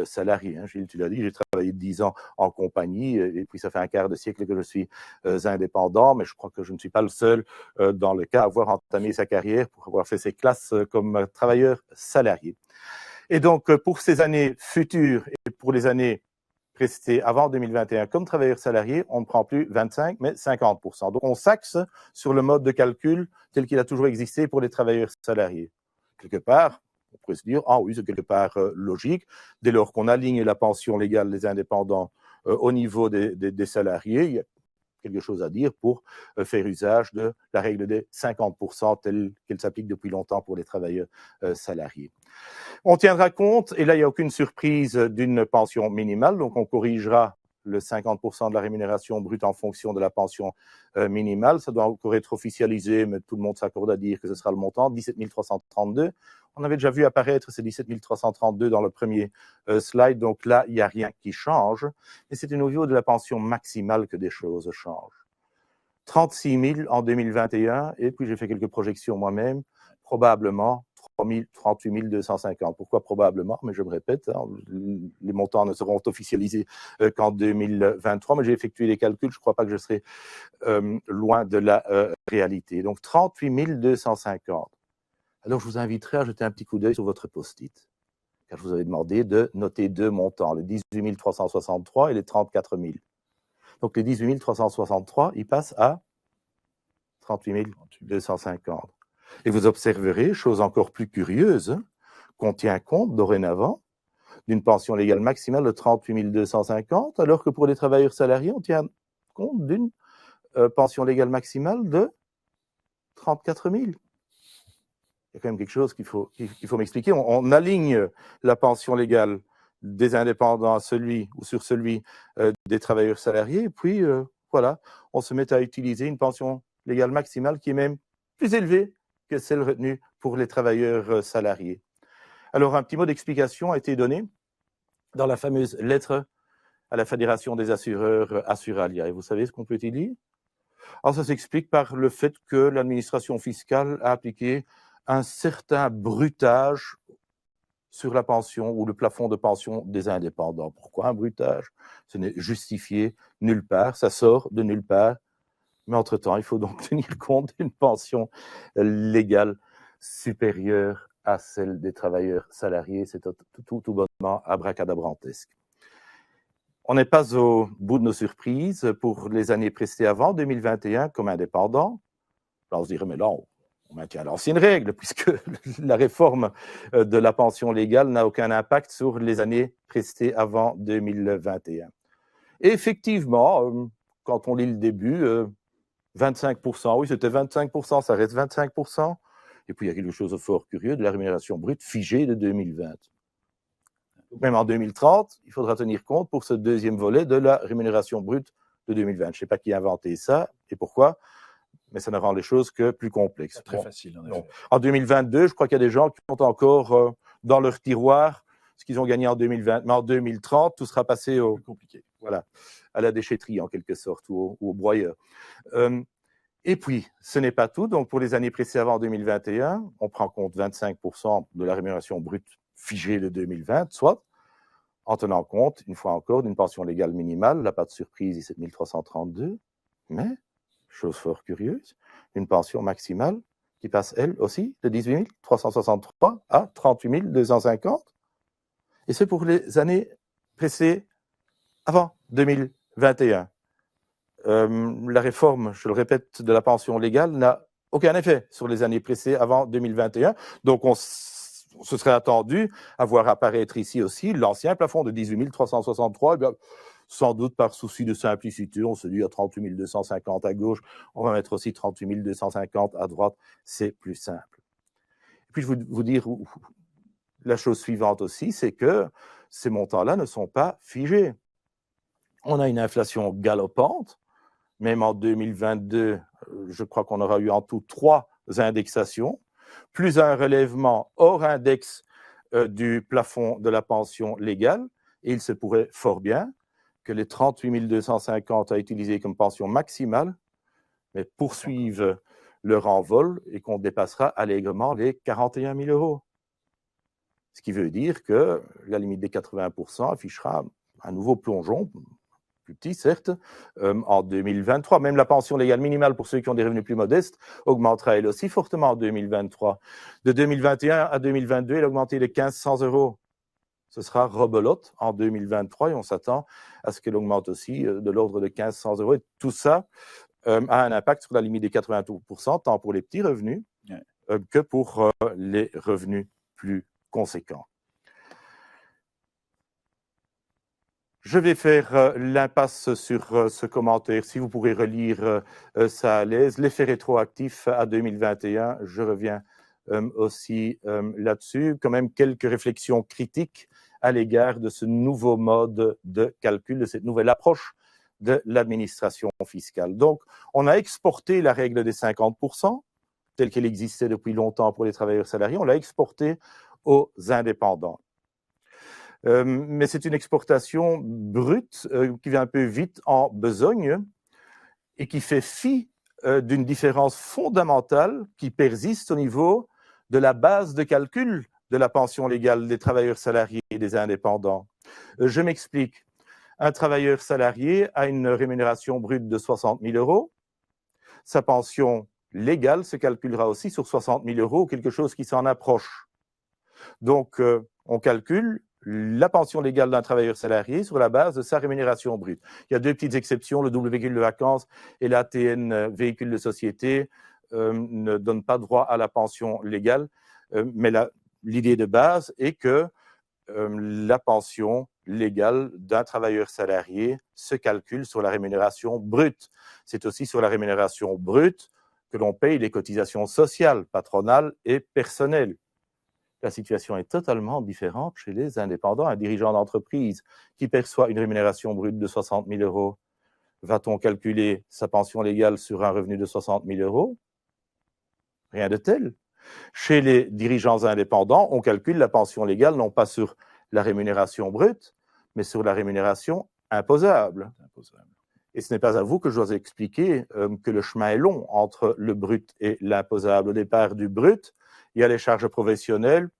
salarié. Gilles, tu l'as dit, j'ai travaillé 10 ans en compagnie et puis ça fait un quart de siècle que je suis indépendant, mais je crois que je ne suis pas le seul dans le cas à avoir entamé sa carrière pour avoir fait ses classes comme travailleur salarié. Et donc, pour ces années futures et pour les années prestées avant 2021 comme travailleur salarié, on ne prend plus 25, mais 50%. Donc, on s'axe sur le mode de calcul tel qu'il a toujours existé pour les travailleurs salariés. Quelque part, on pourrait se dire, ah oui, c'est quelque part logique, dès lors qu'on aligne la pension légale des indépendants au niveau des salariés, il y a quelque chose à dire pour faire usage de la règle des 50% telle qu'elle s'applique depuis longtemps pour les travailleurs salariés. On tiendra compte, et là il n'y a aucune surprise, d'une pension minimale, donc on corrigera le 50% de la rémunération brute en fonction de la pension minimale. Ça doit encore être officialisé, mais tout le monde s'accorde à dire que ce sera le montant, 17 332. On avait déjà vu apparaître ces 17 332 dans le premier slide, donc là, il n'y a rien qui change. Mais c'est au niveau de la pension maximale que des choses changent. 36 000 en 2021, et puis j'ai fait quelques projections moi-même, probablement 38 250. Pourquoi probablement? Mais je me répète, les montants ne seront officialisés qu'en 2023, mais j'ai effectué les calculs, je ne crois pas que je serai loin de la réalité. Donc 38 250. Alors je vous inviterai à jeter un petit coup d'œil sur votre post-it, car je vous avais demandé de noter deux montants, les 18 363 et les 34 000. Donc les 18 363, ils passent à 38 250. Et vous observerez, chose encore plus curieuse, qu'on tient compte dorénavant d'une pension légale maximale de 38 250, alors que pour les travailleurs salariés, on tient compte d'une pension légale maximale de 34 000. Il y a quand même quelque chose qu'il faut m'expliquer. On aligne la pension légale des indépendants sur celui des travailleurs salariés, et puis voilà, on se met à utiliser une pension légale maximale qui est même plus élevée que celle retenue pour les travailleurs salariés. Alors, un petit mot d'explication a été donné dans la fameuse lettre à la Fédération des assureurs Assuralia. Et vous savez ce qu'on peut y dire? Alors, ça s'explique par le fait que l'administration fiscale a appliqué un certain brutage sur la pension ou le plafond de pension des indépendants. Pourquoi un brutage? Ce n'est justifié nulle part, ça sort de nulle part. Mais entre-temps, il faut donc tenir compte d'une pension légale supérieure à celle des travailleurs salariés. C'est tout bonnement abracadabrantesque. On n'est pas au bout de nos surprises pour les années prestées avant 2021 comme indépendants. Là, on se dirait, mais là, on maintient l'ancienne règle, puisque la réforme de la pension légale n'a aucun impact sur les années prestées avant 2021. Et effectivement, quand on lit le début, 25%, oui, c'était 25%, ça reste 25%. Et puis, il y a quelque chose de fort curieux de la rémunération brute figée de 2020. Même en 2030, il faudra tenir compte pour ce deuxième volet de la rémunération brute de 2020. Je ne sais pas qui a inventé ça et pourquoi, mais ça ne rend les choses que plus complexes.
C'est très facile, en effet.
En 2022, je crois qu'il y a des gens qui ont encore dans leur tiroir ce qu'ils ont gagné en 2020. Mais en 2030, tout sera passé au compliqué. Voilà, à la déchetterie en quelque sorte, ou au broyeur. Et puis, ce n'est pas tout. Donc, pour les années précédentes en 2021, on prend compte 25% de la rémunération brute figée de 2020, soit en tenant compte, une fois encore, d'une pension légale minimale, là, pas de surprise, 17 332, mais, chose fort curieuse, une pension maximale qui passe, elle aussi, de 18 363 à 38 250. Et c'est pour les années précédentes avant 2021. La réforme, je le répète, de la pension légale n'a aucun effet sur les années précédentes avant 2021. Donc, on se serait attendu à voir apparaître ici aussi l'ancien plafond de 18 363. Eh bien, sans doute par souci de simplicité, on se dit à 38 250 à gauche, on va mettre aussi 38 250 à droite, c'est plus simple. Et puis, je vais vous dire la chose suivante aussi, c'est que ces montants-là ne sont pas figés. On a une inflation galopante. Même en 2022, je crois qu'on aura eu en tout 3 indexations, plus un relèvement hors index du plafond de la pension légale. Et il se pourrait fort bien que les 38 250 à utiliser comme pension maximale, mais poursuivent leur envol et qu'on dépassera allègrement les 41 000 euros. Ce qui veut dire que la limite des 80% affichera un nouveau plongeon, plus petit certes, en 2023. Même la pension légale minimale pour ceux qui ont des revenus plus modestes augmentera elle aussi fortement en 2023. De 2021 à 2022, elle a augmenté de 1 500 euros. Ce sera rebelote en 2023 et on s'attend à ce qu'elle augmente aussi de l'ordre de 1 500 euros. Et tout ça a un impact sur la limite des 80%, tant pour les petits revenus que pour les revenus plus conséquents. Je vais faire l'impasse sur ce commentaire, si vous pourrez relire ça à l'aise. L'effet rétroactif à 2021, je reviens aussi là-dessus. Quand même quelques réflexions critiques à l'égard de ce nouveau mode de calcul, de cette nouvelle approche de l'administration fiscale. Donc, on a exporté la règle des 50%, telle qu'elle existait depuis longtemps pour les travailleurs salariés, on l'a exportée aux indépendants. Mais c'est une exportation brute qui vient un peu vite en besogne et qui fait fi d'une différence fondamentale qui persiste au niveau de la base de calcul de la pension légale des travailleurs salariés et des indépendants. Je m'explique. Un travailleur salarié a une rémunération brute de 60 000 euros. Sa pension légale se calculera aussi sur 60 000 euros ou quelque chose qui s'en approche. Donc, on calcule la pension légale d'un travailleur salarié sur la base de sa rémunération brute. Il y a 2 petites exceptions, le double véhicule de vacances et l'ATN véhicule de société ne donnent pas droit à la pension légale, mais l'idée de base est que la pension légale d'un travailleur salarié se calcule sur la rémunération brute. C'est aussi sur la rémunération brute que l'on paye les cotisations sociales, patronales et personnelles. La situation est totalement différente chez les indépendants. Un dirigeant d'entreprise qui perçoit une rémunération brute de 60 000 euros, va-t-on calculer sa pension légale sur un revenu de 60 000 euros? Rien de tel. Chez les dirigeants indépendants, on calcule la pension légale non pas sur la rémunération brute, mais sur la rémunération imposable. Et ce n'est pas à vous que je dois expliquer que le chemin est long entre le brut et l'imposable. Au départ du brut, il y a les charges professionnelles,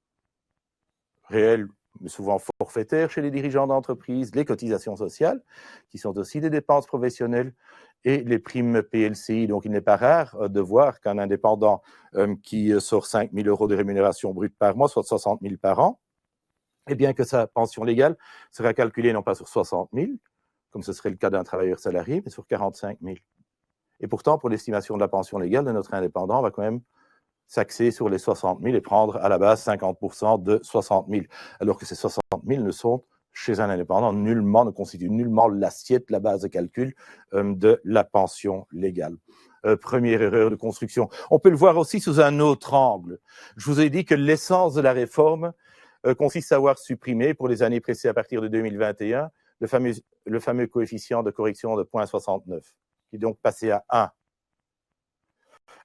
réelles, mais souvent forfaitaires chez les dirigeants d'entreprise, les cotisations sociales, qui sont aussi des dépenses professionnelles, et les primes PLCI. Donc, il n'est pas rare de voir qu'un indépendant qui sort 5 000 euros de rémunération brute par mois, soit 60 000 par an, et bien que sa pension légale sera calculée non pas sur 60 000, comme ce serait le cas d'un travailleur salarié, mais sur 45 000. Et pourtant, pour l'estimation de la pension légale de notre indépendant, on va quand même s'axer sur les 60 000 et prendre à la base 50% de 60 000, alors que ces 60 000 ne sont, chez un indépendant, ne constituent nullement l'assiette, la base de calcul de la pension légale. Première erreur de construction. On peut le voir aussi sous un autre angle. Je vous ai dit que l'essence de la réforme consiste à avoir supprimé, pour les années précédentes à partir de 2021, le fameux coefficient de correction de 0,69, qui est donc passé à 1.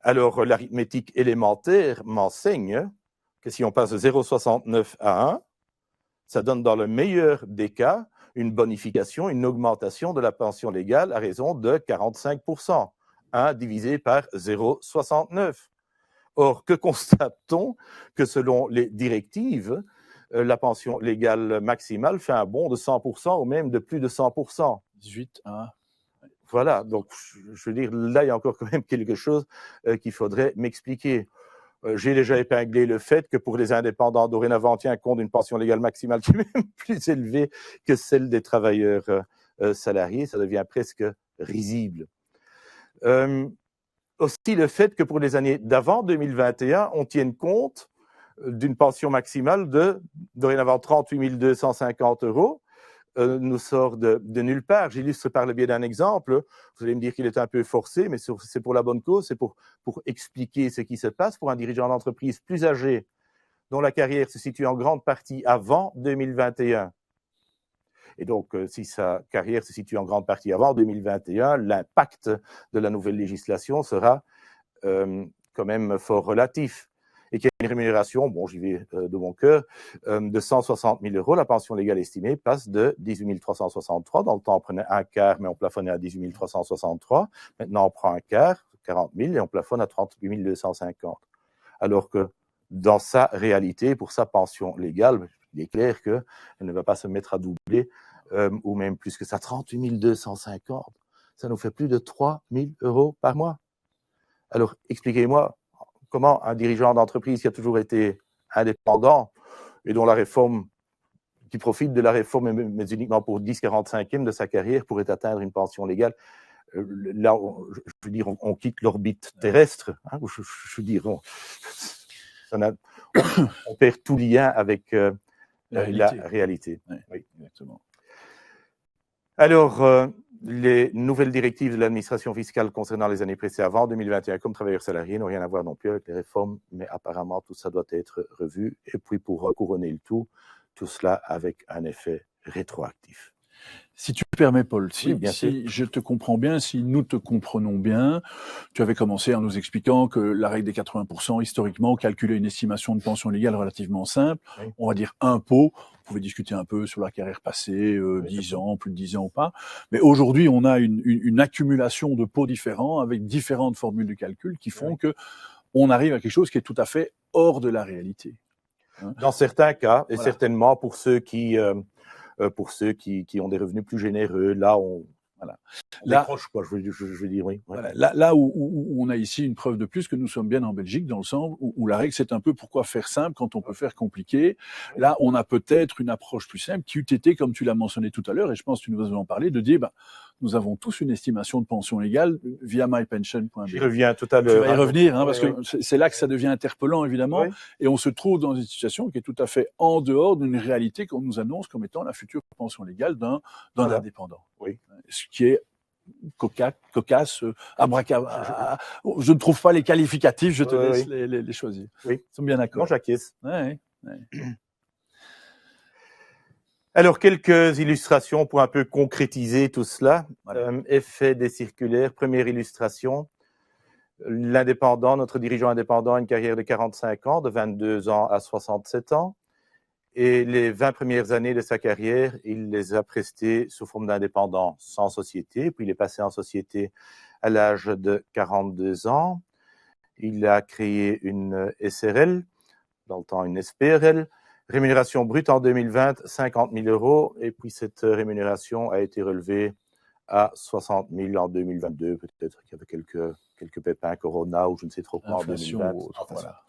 Alors, l'arithmétique élémentaire m'enseigne que si on passe de 0,69 à 1, ça donne dans le meilleur des cas une bonification, une augmentation de la pension légale à raison de 45%. 1 divisé par 0,69. Or, que constate-t-on? Que selon les directives, la pension légale maximale fait un bond de 100% ou même de plus de 100%.
18 à 1.
Voilà, donc je veux dire, là, il y a encore quand même quelque chose qu'il faudrait m'expliquer. J'ai déjà épinglé le fait que pour les indépendants, dorénavant, on tient compte d'une pension légale maximale qui est même plus élevée que celle des travailleurs salariés. Ça devient presque risible. Aussi le fait que pour les années d'avant 2021, on tienne compte d'une pension maximale de dorénavant 38 250 €, nous sort de nulle part. J'illustre par le biais d'un exemple. Vous allez me dire qu'il est un peu forcé, mais c'est pour la bonne cause, c'est pour expliquer ce qui se passe pour un dirigeant d'entreprise plus âgé, dont la carrière se situe en grande partie avant 2021. Et donc, si sa carrière se situe en grande partie avant 2021, l'impact de la nouvelle législation sera quand même fort relatif. Et qu'il y a une rémunération, bon, j'y vais de mon cœur, de 160 000 €. La pension légale estimée passe de 18 363. Dans le temps, on prenait un quart, mais on plafonnait à 18 363. Maintenant, on prend un quart, 40 000, et on plafonne à 38 250. Alors que dans sa réalité, pour sa pension légale, il est clair qu'elle ne va pas se mettre à doubler, ou même plus que ça, 38 250. Ça nous fait plus de 3 000 € par mois. Alors, expliquez-moi comment un dirigeant d'entreprise qui a toujours été indépendant et dont la réforme, qui profite de la réforme, mais uniquement pour 10/45e de sa carrière, pourrait atteindre une pension légale. Là, je veux dire, on quitte l'orbite terrestre. Hein, je veux dire, on perd tout lien avec la réalité.
Oui, exactement.
Alors, les nouvelles directives de l'administration fiscale concernant les années précédentes avant 2021 comme travailleurs salariés n'ont rien à voir non plus avec les réformes, mais apparemment tout ça doit être revu. Et puis pour couronner le tout cela avec un effet rétroactif.
Si tu permets, Paul, si
sûr.
je te comprends bien, si nous te comprenons bien, tu avais commencé en nous expliquant que la règle des 80%, historiquement, calculait une estimation de pension légale relativement simple.
Oui.
On va dire un pot. On pouvait discuter un peu sur la carrière passée, 10 ans, plus de 10 ans ou pas. Mais aujourd'hui, on a une accumulation de pots différents avec différentes formules de calcul qui font que on arrive à quelque chose qui est tout à fait hors de la réalité.
Hein. Dans certains cas, et
voilà.
certainement pour ceux qui ont des revenus plus généreux, là, on décroche, quoi, je veux dire, oui.
Voilà, là où on a ici une preuve de plus que nous sommes bien en Belgique, dans le sens où la règle, c'est un peu pourquoi faire simple quand on peut faire compliqué. Là, on a peut-être une approche plus simple qui eût été, comme tu l'as mentionné tout à l'heure, et je pense que tu nous vas en parler, de dire, nous avons tous une estimation de pension légale via mypension.be.
J'y reviens tout à l'heure.
Tu vas y revenir, parce que c'est là que ça devient interpellant, évidemment, et on se trouve dans une situation qui est tout à fait en dehors d'une réalité qu'on nous annonce comme étant la future pension légale d'un indépendant.
Oui.
Ce qui est cocasse, abracadabra. Je ne trouve pas les qualificatifs, je te laisse les choisir.
Oui.
Ils sont bien d'accord.
Non, j'acquiesce.
Ouais.
Alors, quelques illustrations pour un peu concrétiser tout cela. Voilà. Effet des circulaires. Première illustration. L'indépendant, notre dirigeant indépendant, a une carrière de 45 ans, de 22 ans à 67 ans. Et les 20 premières années de sa carrière, il les a prestées sous forme d'indépendant sans société. Puis il est passé en société à l'âge de 42 ans. Il a créé une SRL, dans le temps une SPRL. Rémunération brute en 2020, 50 000 €. Et puis cette rémunération a été relevée à 60 000 en 2022. Peut-être qu'il y avait quelques pépins Corona ou je ne sais trop quoi en 2020. Voilà.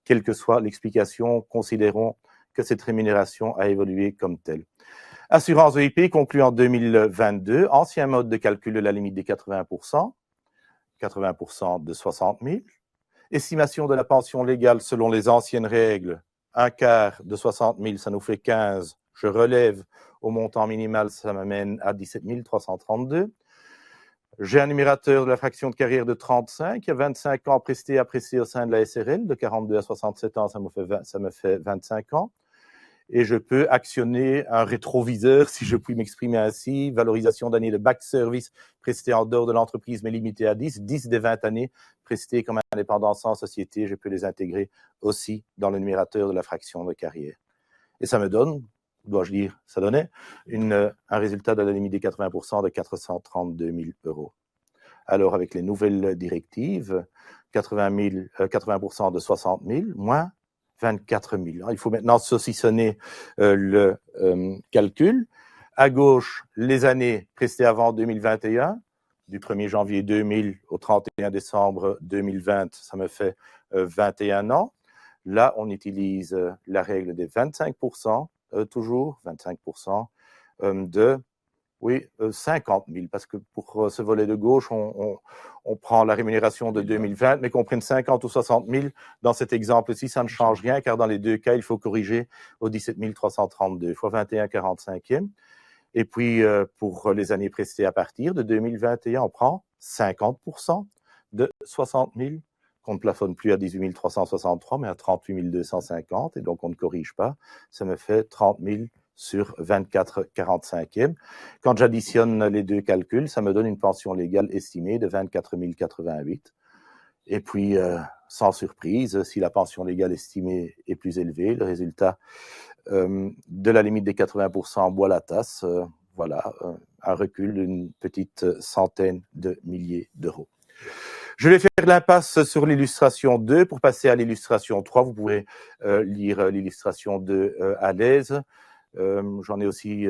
Quelle que soit l'explication, considérons que cette rémunération a évolué comme telle. Assurance EIP conclue en 2022, ancien mode de calcul de la limite des 80%, 80% de 60 000. Estimation de la pension légale selon les anciennes règles, un quart de 60 000, ça nous fait 15. Je relève au montant minimal, ça m'amène à 17 332. J'ai un numérateur de la fraction de carrière de 35, il y a 25 ans presté apprécié au sein de la SRL, de 42 à 67 ans, ça me fait 25 ans. Et je peux actionner un rétroviseur, si je puis m'exprimer ainsi, valorisation d'années de back service prestées en dehors de l'entreprise, mais limitées à 10 des 20 années prestées comme indépendant sans société, je peux les intégrer aussi dans le numérateur de la fraction de carrière. Et ça me donne, dois-je dire, ça donnait un résultat de la limite des 80% de 432 000 €. Alors, avec les nouvelles directives, 80% de 60 000, moins 24 000. Il faut maintenant saucissonner le calcul. À gauche, les années prestées avant 2021, du 1er janvier 2000 au 31 décembre 2020, ça me fait 21 ans. Là, on utilise la règle des 25%, toujours 25% de 50 000, parce que pour ce volet de gauche, on prend la rémunération de 2020, mais qu'on prenne 50 ou 60 000, dans cet exemple-ci, ça ne change rien, car dans les deux cas, il faut corriger au 17 332 fois 21 45e. Et puis, pour les années prestées à partir de 2021, on prend 50% de 60 000, qu'on ne plafonne plus à 18 363, mais à 38 250, et donc on ne corrige pas. Ça me fait 30 000 sur 24 45e. Quand j'additionne les deux calculs, ça me donne une pension légale estimée de 24 088. Et puis, sans surprise, si la pension légale estimée est plus élevée, le résultat de la limite des 80% boit la tasse. Voilà, un recul d'une petite centaine de milliers d'euros. Je vais faire l'impasse sur l'illustration 2 pour passer à l'illustration 3. Vous pouvez lire l'illustration 2 à l'aise. J'en ai aussi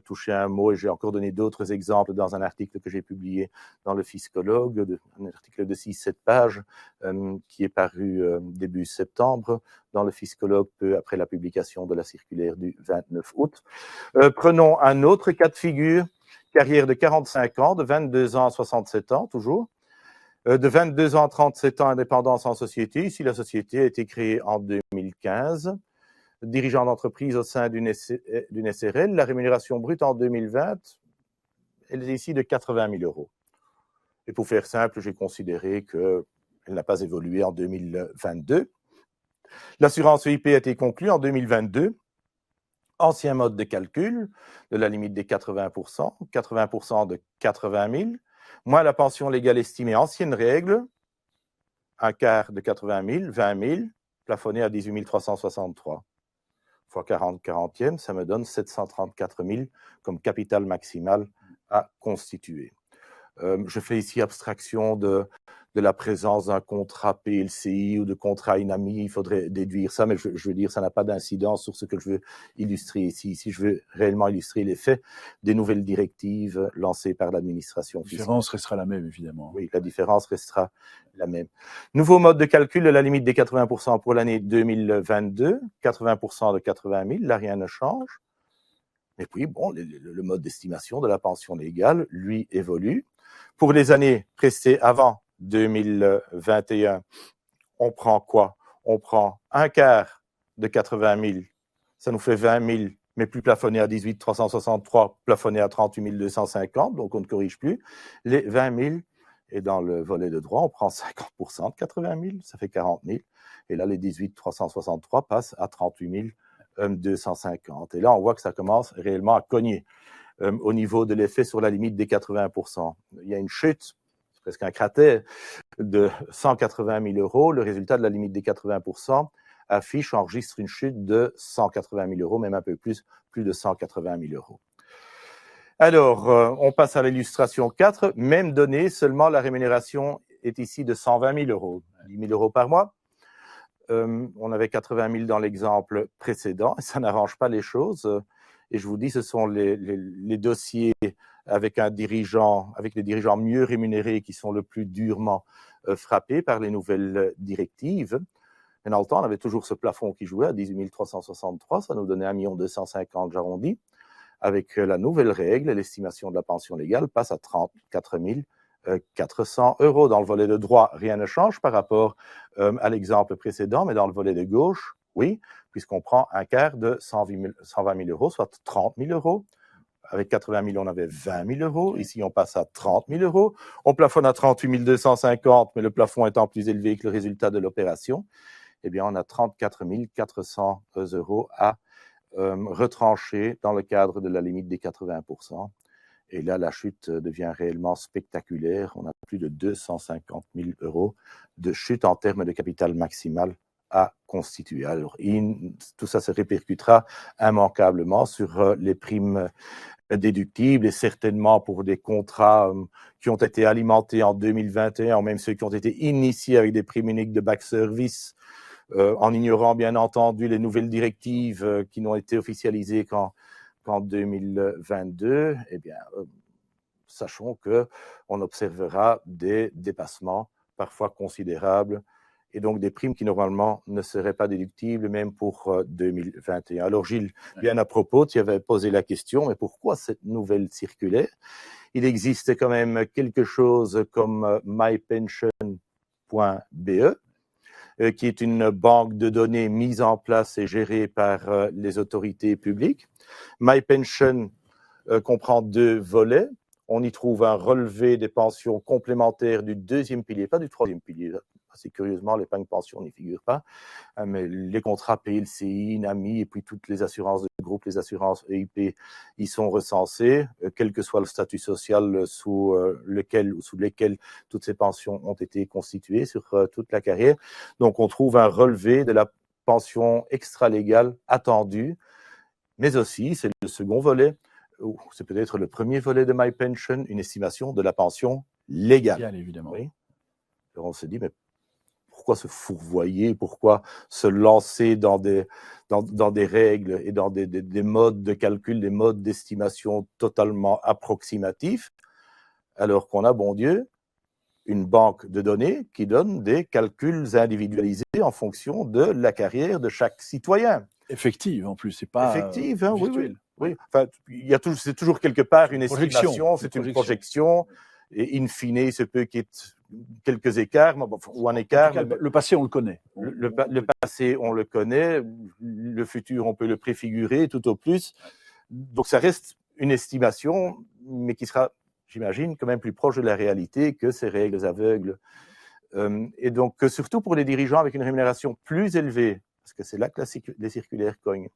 touché un mot et j'ai encore donné d'autres exemples dans un article que j'ai publié dans le Fiscologue, un article de 6-7 pages qui est paru début septembre dans le Fiscologue, peu après la publication de la circulaire du 29 août. Prenons un autre cas de figure, carrière de 45 ans, de 22 ans à 67 ans toujours. De 22 ans à 37 ans, indépendance en société. Ici, la société a été créée en 2015. Dirigeant d'entreprise au sein d'une SRL, la rémunération brute en 2020, elle est ici de 80 000 euros. Et pour faire simple, j'ai considéré qu'elle n'a pas évolué en 2022. L'assurance EIP a été conclue en 2022. Ancien mode de calcul de la limite des 80%, 80% de 80 000, moins la pension légale estimée, ancienne règle, un quart de 80 000, 20 000, plafonné à 18 363. Fois 40 40e, ça me donne 734 000 comme capital maximal à constituer. Je fais ici abstraction de la présence d'un contrat PLCI ou de contrat INAMI, il faudrait déduire ça, mais je veux dire, ça n'a pas d'incidence sur ce que je veux illustrer ici. Ici, je veux réellement illustrer l'effet des nouvelles directives lancées par l'administration fiscale.
La différence restera la même, évidemment.
Oui, la différence restera la même. Nouveau mode de calcul de la limite des 80% pour l'année 2022, 80% de 80 000, là, rien ne change. Et puis, bon, le mode d'estimation de la pension légale, lui, évolue. Pour les années prestées avant 2021, on prend quoi? On prend un quart de 80 000, ça nous fait 20 000, mais plus plafonné à 18 363, plafonné à 38 250, donc on ne corrige plus. Les 20 000, et dans le volet de droit, on prend 50% de 80 000, ça fait 40 000. Et là, les 18 363 passent à 38 250. Et là, on voit que ça commence réellement à cogner au niveau de l'effet sur la limite des 80%. Il y a une chute, c'est presque un cratère, de 180 000 euros. Le résultat de la limite des 80% enregistre une chute de 180 000 euros, même un peu plus de 180 000 euros. Alors, on passe à l'illustration 4. Même donnée, seulement la rémunération est ici de 120 000 euros, 10 000 euros par mois. On avait 80 000 dans l'exemple précédent, et ça n'arrange pas les choses. Et je vous dis, ce sont les dossiers avec les dirigeants mieux rémunérés qui sont le plus durement frappés par les nouvelles directives. Et dans le temps, on avait toujours ce plafond qui jouait à 18 363, ça nous donnait 1 250 000, j'arrondis. Avec la nouvelle règle, l'estimation de la pension légale passe à 34 400 euros. Dans le volet de droit, rien ne change par rapport à l'exemple précédent, mais dans le volet de gauche, oui, puisqu'on prend un quart de 120 000 euros, soit 30 000 euros. Avec 80 000, on avait 20 000 euros. Ici, on passe à 30 000 euros. On plafonne à 38 250, mais le plafond étant plus élevé que le résultat de l'opération, eh bien, on a 34 400 euros à retrancher dans le cadre de la limite des 80%. Et là, la chute devient réellement spectaculaire. On a plus de 250 000 euros de chute en termes de capital maximal à constituer. Alors, tout ça se répercutera immanquablement sur les primes déductibles et certainement pour des contrats qui ont été alimentés en 2021 ou même ceux qui ont été initiés avec des primes uniques de back service en ignorant bien entendu les nouvelles directives qui n'ont été officialisées qu'en 2022, eh bien, sachons qu'on observera des dépassements parfois considérables et donc des primes qui normalement ne seraient pas déductibles même pour 2021. Alors Gilles, bien à propos, tu avais posé la question, mais pourquoi cette nouvelle circulaire? Il existe quand même quelque chose comme mypension.be, qui est une banque de données mise en place et gérée par les autorités publiques. MyPension comprend 2 volets. On y trouve un relevé des pensions complémentaires du 2e pilier, pas du 3e pilier. Assez curieusement, l'épargne pension n'y figure pas, mais les contrats PLCI, NAMI et puis toutes les assurances de groupe, les assurances EIP, y sont recensées, quel que soit le statut social sous lequel ou sous lesquels toutes ces pensions ont été constituées sur toute la carrière. Donc, on trouve un relevé de la pension extra-légale attendue, mais aussi, c'est le second volet, ou c'est peut-être le premier volet de MyPension, une estimation de la pension légale.
Légal, évidemment.
Oui. Alors, on se dit, mais pourquoi se fourvoyer, pourquoi se lancer dans des règles et dans des modes de calcul, des modes d'estimation totalement approximatifs, alors qu'on a, bon Dieu, une banque de données qui donne des calculs individualisés en fonction de la carrière de chaque citoyen.
Effective, en plus, c'est pas
Effective, hein,
virtuel.
Oui. Enfin, c'est toujours quelque part une estimation, c'est une projection, et in fine, il se peut qu'il y ait quelques écarts, ou un écart.
En tout cas, le passé, on le connaît.
Le passé, on le connaît. Le futur, on peut le préfigurer tout au plus. Donc, ça reste une estimation, mais qui sera, j'imagine, quand même plus proche de la réalité que ces règles aveugles. Et donc, surtout pour les dirigeants avec une rémunération plus élevée, parce que c'est là que les circulaires cognent,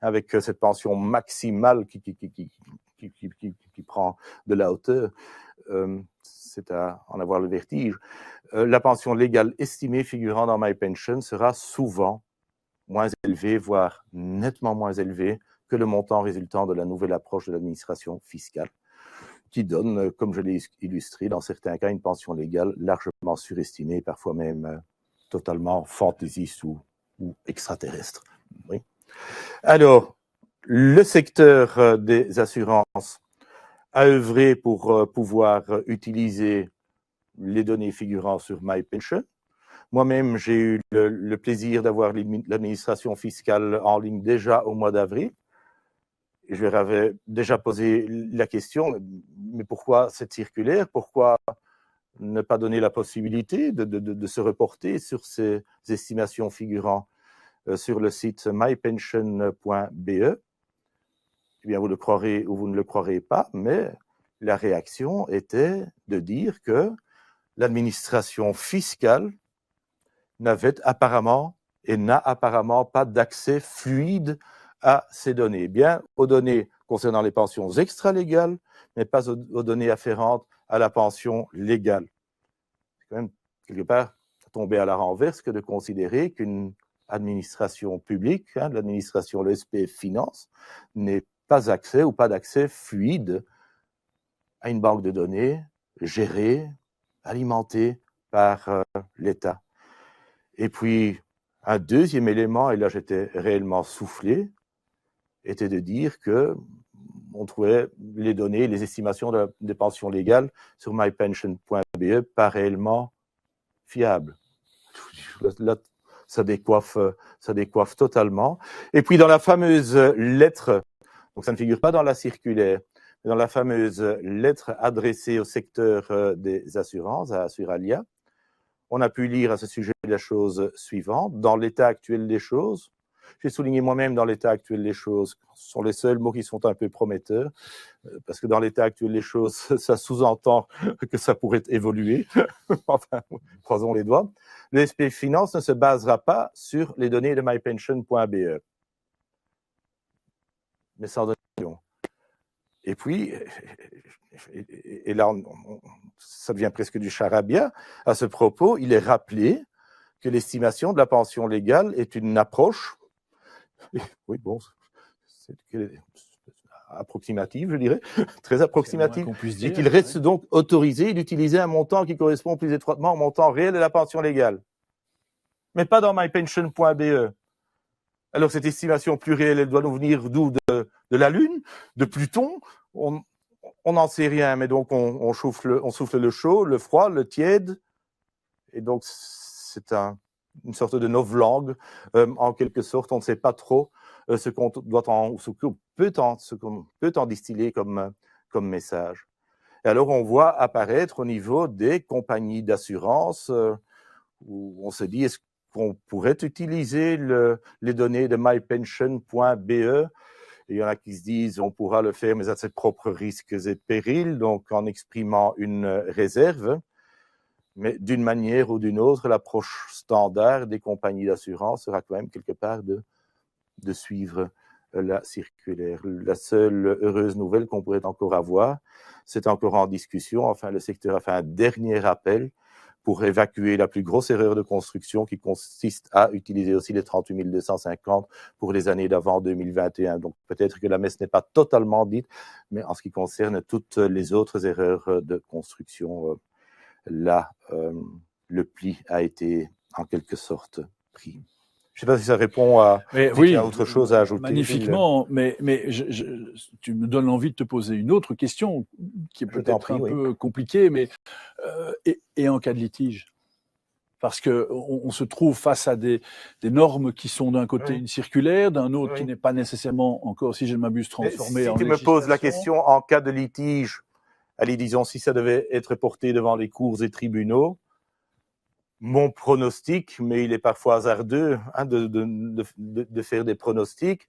avec cette pension maximale qui prend de la hauteur, c'est à en avoir le vertige. La pension légale estimée figurant dans MyPension sera souvent moins élevée, voire nettement moins élevée que le montant résultant de la nouvelle approche de l'administration fiscale, qui donne, comme je l'ai illustré, dans certains cas, une pension légale largement surestimée, parfois même totalement fantaisiste ou extraterrestre. Oui. Alors, le secteur des assurances a œuvré pour pouvoir utiliser les données figurant sur MyPension. Moi-même, j'ai eu le plaisir d'avoir l'administration fiscale en ligne déjà au mois d'avril. Je leur avais déjà posé la question, mais pourquoi cette circulaire? Pourquoi ne pas donner la possibilité de se reporter sur ces estimations figurant sur le site mypension.be? Eh bien, vous le croirez ou vous ne le croirez pas, mais la réaction était de dire que l'administration fiscale n'avait apparemment et n'a apparemment pas d'accès fluide à ces données. Bien aux données concernant les pensions extra-légales, mais pas aux données afférentes à la pension légale. C'est quand même, quelque part, tomber à la renverse que de considérer qu'une administration publique, l'administration, le SPF Finance, n'ait pas accès ou pas d'accès fluide à une banque de données gérée, alimentée par l'État. Et puis, un deuxième élément, et là j'étais réellement soufflé, était de dire que on trouvait les données, les estimations des pensions légales sur mypension.be pas réellement fiables. Là, ça décoiffe totalement. Et puis dans la fameuse lettre, donc ça ne figure pas dans la circulaire, mais dans la fameuse lettre adressée au secteur des assurances, à Assuralia, on a pu lire à ce sujet la chose suivante. Dans l'état actuel des choses, j'ai souligné moi-même dans l'état actuel des choses, ce sont les seuls mots qui sont un peu prometteurs, parce que dans l'état actuel des choses, ça sous-entend que ça pourrait évoluer. Enfin, croisons les doigts. Le SPF Finance ne se basera pas sur les données de mypension.be, mais sans données. Et puis, et là, ça devient presque du charabia. À ce propos, il est rappelé que l'estimation de la pension légale est une approche, oui, bon, c'est approximative, je dirais, très approximative, et qu'il reste donc autorisé d'utiliser un montant qui correspond plus étroitement au montant réel de la pension légale. Mais pas dans mypension.be. Alors, cette estimation plus réelle, elle doit nous venir d'où? De la Lune? De Pluton? on n'en sait rien, mais donc on souffle le chaud, le froid, le tiède, et donc c'est une sorte de novlangue, en quelque sorte. On ne sait pas trop ce qu'on peut en distiller comme message. Et alors on voit apparaître au niveau des compagnies d'assurance où on se dit, est-ce qu'on pourrait utiliser les données de mypension.be? Il y en a qui se disent, on pourra le faire, mais à ses propres risques et périls, donc en exprimant une réserve. Mais d'une manière ou d'une autre, l'approche standard des compagnies d'assurance sera quand même quelque part de suivre la circulaire. La seule heureuse nouvelle qu'on pourrait encore avoir, c'est encore en discussion. Enfin, le secteur a fait un dernier appel pour évacuer la plus grosse erreur de construction qui consiste à utiliser aussi les 38 250 pour les années d'avant 2021. Donc peut-être que la messe n'est pas totalement dite, mais en ce qui concerne toutes les autres erreurs de construction, là, le pli a été en quelque sorte pris. Je ne sais pas si ça répond à...
Oui,
il y a autre chose à ajouter.
Magnifiquement, mais tu me donnes l'envie de te poser une autre question qui est peut-être un peu compliquée, mais et en cas de litige, parce que on se trouve face à des normes qui sont d'un côté une circulaire, d'un autre qui n'est pas nécessairement encore, si je ne m'abuse, transformée en législation.
Si tu me poses la question en cas de litige, allez, disons, si ça devait être porté devant les cours et tribunaux, mon pronostic, mais il est parfois hasardeux de faire des pronostics,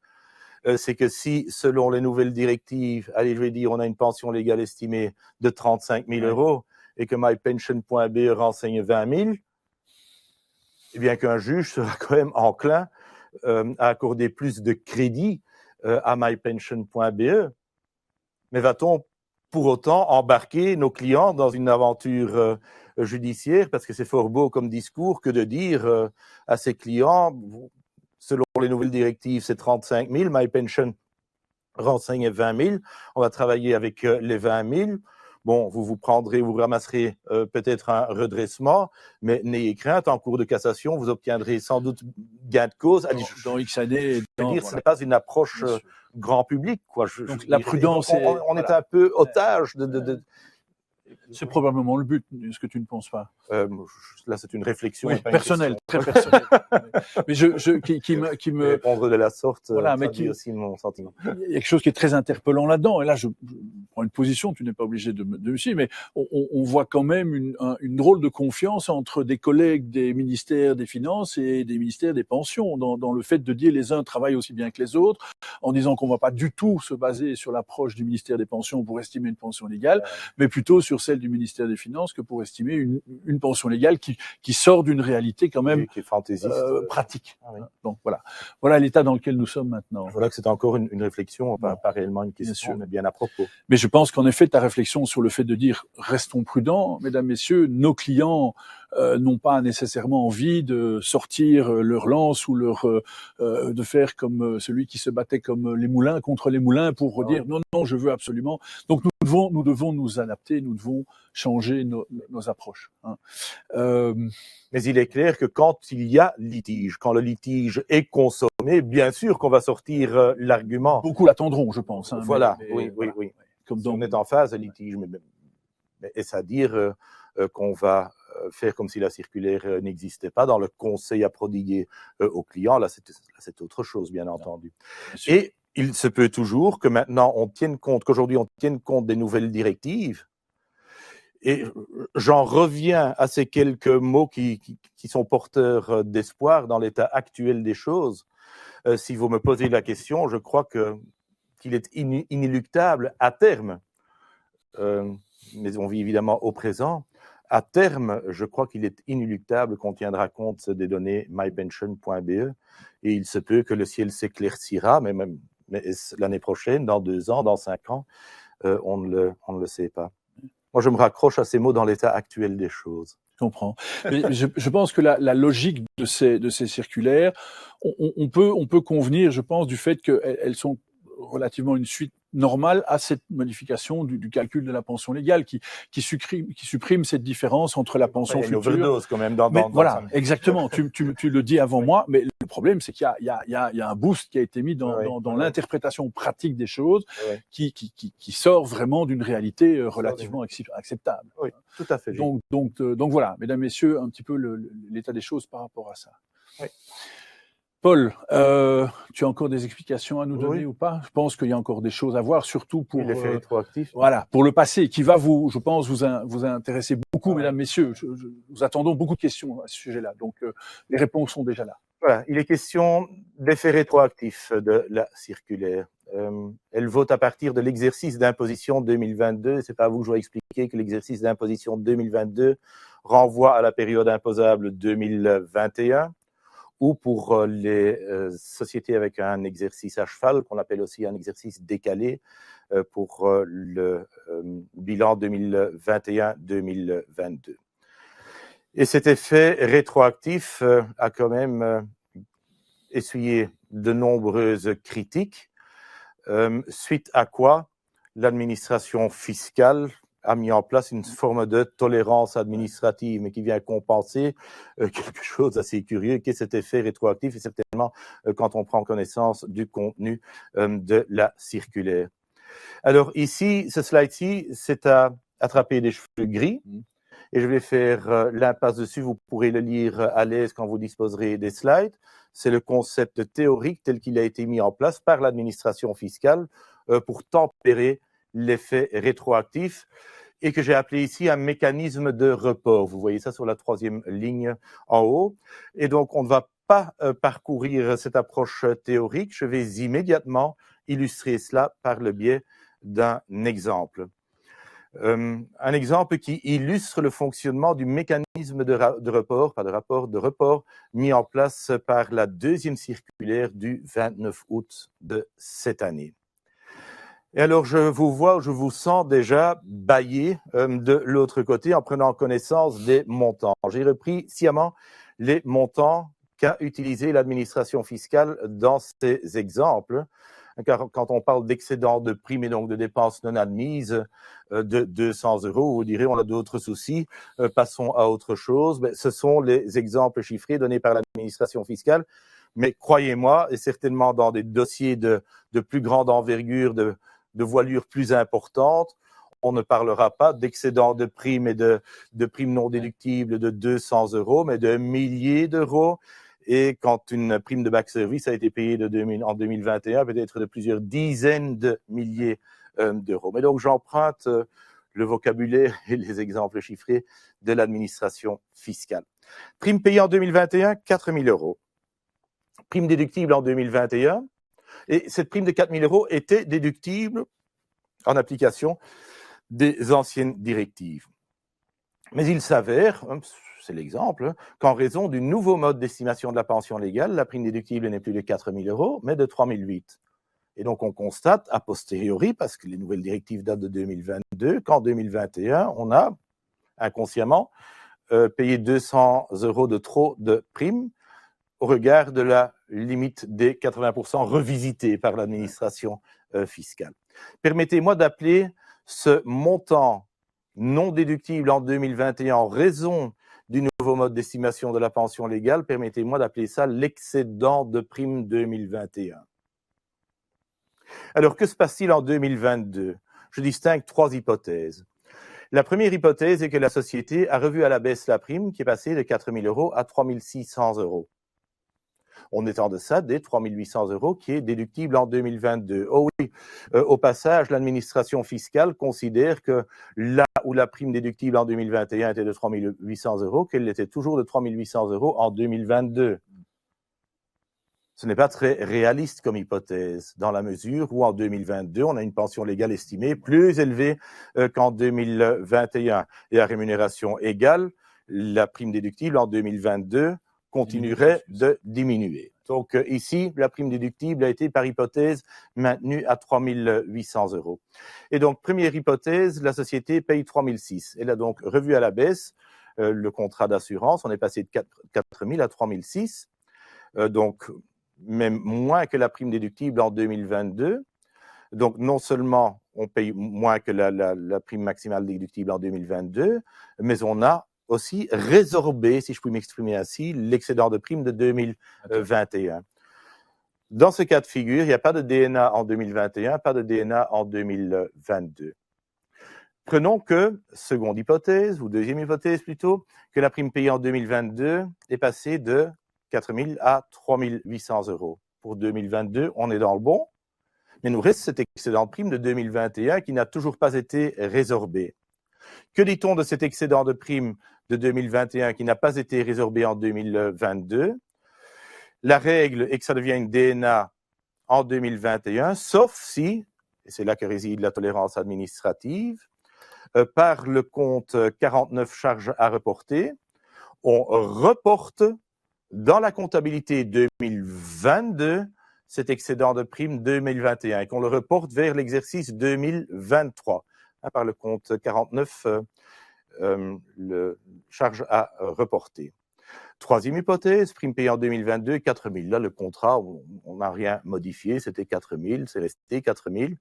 c'est que si, selon les nouvelles directives, allez, je vais dire, on a une pension légale estimée de 35 000 euros et que mypension.be renseigne 20 000, eh bien qu'un juge sera quand même enclin à accorder plus de crédit à mypension.be. Mais va-t-on pour autant embarquer nos clients dans une aventure judiciaire, parce que c'est fort beau comme discours que de dire à ses clients, selon les nouvelles directives, c'est 35 000, MyPension renseigne 20 000, on va travailler avec les 20 000. Bon, vous ramasserez peut-être un redressement, mais n'ayez crainte, en cours de cassation, vous obtiendrez sans doute gain de cause.
Dans X années.
Ce n'est pas une approche grand public, quoi.
Donc la prudence
on est un peu otage de...
C'est probablement le but, est-ce que tu ne penses pas?
Là, c'est une réflexion.
Oui, personnelle, très personnelle. Mais qui me...
Répondre de la sorte,
voilà, mais qui
aussi mon sentiment.
Il y a quelque chose qui est très interpellant là-dedans. Et là, je prends une position, tu n'es pas obligé de me suivre, mais on voit quand même une drôle de confiance entre des collègues des ministères des Finances et des ministères des Pensions dans le fait de dire les uns travaillent aussi bien que les autres, en disant qu'on ne va pas du tout se baser sur l'approche du ministère des Pensions pour estimer une pension légale, mais plutôt sur celle du ministère des Finances que pour estimer une pension légale qui sort d'une réalité quand même
qui est fantaisiste,
pratique. Ah oui. Donc voilà l'état dans lequel nous sommes maintenant.
Voilà que c'est encore une réflexion, pas réellement une question, mais bien à propos.
Mais je pense qu'en effet, ta réflexion sur le fait de dire restons prudents, mesdames, messieurs, nos clients n'ont pas nécessairement envie de sortir leur lance ou de faire comme celui qui se battait comme les moulins contre les moulins pour dire non, je veux absolument. Donc nous devons nous adapter, nous devons changer nos approches. Hein.
Mais il est clair que quand il y a litige, quand le litige est consommé, bien sûr qu'on va sortir l'argument.
Beaucoup l'attendront, je pense. Hein,
voilà,
oui.
Comme on est en phase de litige, mais est-ce à dire qu'on va faire comme si la circulaire n'existait pas dans le conseil à prodiguer aux clients? Là, c'est autre chose, bien entendu. Et il se peut toujours que maintenant qu'aujourd'hui on tienne compte des nouvelles directives. Et j'en reviens à ces quelques mots qui sont porteurs d'espoir dans l'état actuel des choses. Si vous me posez la question, je crois qu'il est inéluctable à terme, mais on vit évidemment au présent. À terme, je crois qu'il est inéluctable qu'on tiendra compte des données mypension.be et il se peut que le ciel s'éclaircira, mais l'année prochaine, dans 2 ans, dans 5 ans, on ne le sait pas. Moi, je me raccroche à ces mots dans l'état actuel des choses.
Je comprends. Mais je pense que la logique de ces circulaires, on peut convenir, je pense, du fait qu'elles sont relativement une suite normale à cette modification du calcul de la pension légale qui supprime cette différence entre la pension future.
Il y a une overdose quand même
voilà, exactement. Tu le dis avant moi, mais le problème, c'est qu'il y a un boost qui a été mis dans l'interprétation pratique des choses qui sort vraiment d'une réalité relativement acceptable.
Oui, tout à fait.
Donc voilà, mesdames, messieurs, un petit peu l'état des choses par rapport à ça.
Oui.
Paul, tu as encore des explications à nous donner ou pas? Je pense qu'il y a encore des choses à voir, surtout pour
l'effet rétroactif.
Voilà, pour le passé, qui va je pense, vous intéresser beaucoup, mesdames, messieurs. Nous attendons beaucoup de questions à ce sujet-là, donc les réponses sont déjà là.
Voilà, il est question d'effet rétroactif de la circulaire. Elle vote à partir de l'exercice d'imposition 2022. C'est pas à vous que je vais expliquer que l'exercice d'imposition 2022 renvoie à la période imposable 2021. Ou pour les sociétés avec un exercice à cheval, qu'on appelle aussi un exercice décalé, pour le bilan 2021-2022. Et cet effet rétroactif a quand même essuyé de nombreuses critiques, suite à quoi l'administration fiscale a mis en place une forme de tolérance administrative, mais qui vient compenser quelque chose d'assez curieux, qui est cet effet rétroactif, et certainement quand on prend connaissance du contenu de la circulaire. Alors ici, ce slide-ci, c'est à attraper des cheveux gris, et je vais faire l'impasse dessus, vous pourrez le lire à l'aise quand vous disposerez des slides. C'est le concept théorique tel qu'il a été mis en place par l'administration fiscale pour tempérer l'effet rétroactif, et que j'ai appelé ici un mécanisme de report. Vous voyez ça sur la 3e ligne en haut. Et donc, on ne va pas parcourir cette approche théorique. Je vais immédiatement illustrer cela par le biais d'un exemple. Un exemple qui illustre le fonctionnement du mécanisme de report mis en place par la 2e circulaire du 29 août de cette année. Et alors, je vous sens déjà bâillé de l'autre côté en prenant connaissance des montants. J'ai repris sciemment les montants qu'a utilisé l'administration fiscale dans ces exemples. Car quand on parle d'excédent de primes et donc de dépenses non admises de 200 €, vous direz on a d'autres soucis, passons à autre chose. Mais ce sont les exemples chiffrés donnés par l'administration fiscale. Mais croyez-moi, et certainement dans des dossiers de plus grande envergure, de voilure plus importante, on ne parlera pas d'excédent de primes et de primes non déductibles de 200 €, mais de milliers d'euros. Et quand une prime de back service a été payée en 2021, peut-être de plusieurs dizaines de milliers d'euros. Mais donc j'emprunte le vocabulaire et les exemples chiffrés de l'administration fiscale. Prime payée en 2021, 4 000 €. Prime déductible en 2021. Et cette prime de 4 000 € était déductible en application des anciennes directives. Mais il s'avère, c'est l'exemple, qu'en raison du nouveau mode d'estimation de la pension légale, la prime déductible n'est plus de 4 000 €, mais de 3 008 €. Et donc on constate a posteriori, parce que les nouvelles directives datent de 2022, qu'en 2021, on a inconsciemment payé 200 € de trop de primes au regard de la limite des 80% revisitée par l'administration fiscale. Permettez-moi d'appeler ce montant non déductible en 2021 en raison du nouveau mode d'estimation de la pension légale, permettez-moi d'appeler ça l'excédent de prime 2021. Alors, que se passe-t-il en 2022? Je distingue 3 hypothèses. La première hypothèse est que la société a revu à la baisse la prime qui est passée de 4 000 € à 3 600 €. On est en deçà des 3 800 € qui est déductible en 2022. Oh oui, au passage, l'administration fiscale considère que là où la prime déductible en 2021 était de 3 800 €, qu'elle était toujours de 3 800 € en 2022. Ce n'est pas très réaliste comme hypothèse, dans la mesure où en 2022, on a une pension légale estimée plus élevée qu'en 2021. Et à rémunération égale, la prime déductible en 2022 continuerait de diminuer. Donc ici, la prime déductible a été par hypothèse maintenue à 3 800 €. Et donc, première hypothèse, la société paye 3 600 €. Elle a donc revu à la baisse le contrat d'assurance. On est passé de 4 000 à 3 600 €. Donc, même moins que la prime déductible en 2022. Donc, non seulement on paye moins que la prime maximale déductible en 2022, mais on a aussi résorber, si je puis m'exprimer ainsi, l'excédent de prime de 2021. Dans ce cas de figure, il n'y a pas de DNA en 2021, pas de DNA en 2022. Prenons que, seconde hypothèse, ou deuxième hypothèse plutôt, que la prime payée en 2022 est passée de 4 000 à 3 800 euros. Pour 2022, on est dans le bon, mais nous reste cet excédent de prime de 2021 qui n'a toujours pas été résorbé. Que dit-on de cet excédent de prime de 2021 qui n'a pas été résorbé en 2022? La règle est que ça devient une DNA en 2021, sauf si, et c'est là que réside la tolérance administrative, par le compte 49 charges à reporter, on reporte dans la comptabilité 2022 cet excédent de prime 2021 et qu'on le reporte vers l'exercice 2023 par le compte 49 le charge à reporter. Troisième hypothèse, prime payée en 2022, 4 000. Là, le contrat, on n'a rien modifié, c'était 4 000, c'est resté 4 000.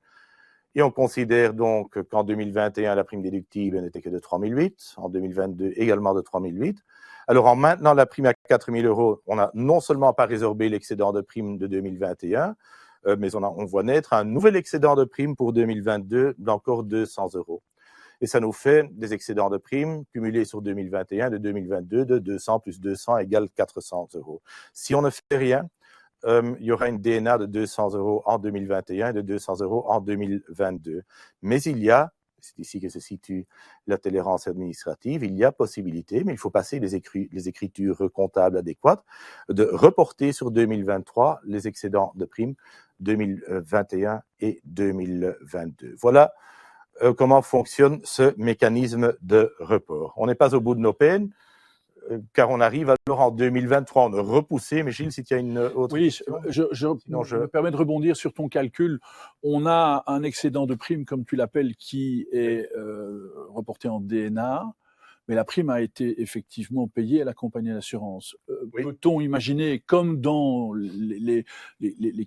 Et on considère donc qu'en 2021, la prime déductible n'était que de 3 008, en 2022 également de 3 008. Alors, en maintenant la prime à 4 000 euros, on n'a non seulement pas résorbé l'excédent de prime de 2021, mais on voit naître un nouvel excédent de prime pour 2022 d'encore 200 euros. Et ça nous fait des excédents de prime cumulés sur 2021 de 2022 de 200 plus 200 égale 400 euros. Si on ne fait rien, il y aura une DNA de 200 euros en 2021 et de 200 euros en 2022. Mais il y a, c'est ici que se situe la tolérance administrative, il y a possibilité, mais il faut passer les écritures comptables adéquates, de reporter sur 2023 les excédents de primes 2021 et 2022. Voilà comment fonctionne ce mécanisme de report. On n'est pas au bout de nos peines, car on arrive alors en 2023, on a repoussé. Mais Gilles, si tu as une autre question.
Je me permets de rebondir sur ton calcul. On a un excédent de prime, comme tu l'appelles, qui est reporté en DNA, mais la prime a été effectivement payée à la compagnie d'assurance. Oui. Peut-on imaginer, comme dans les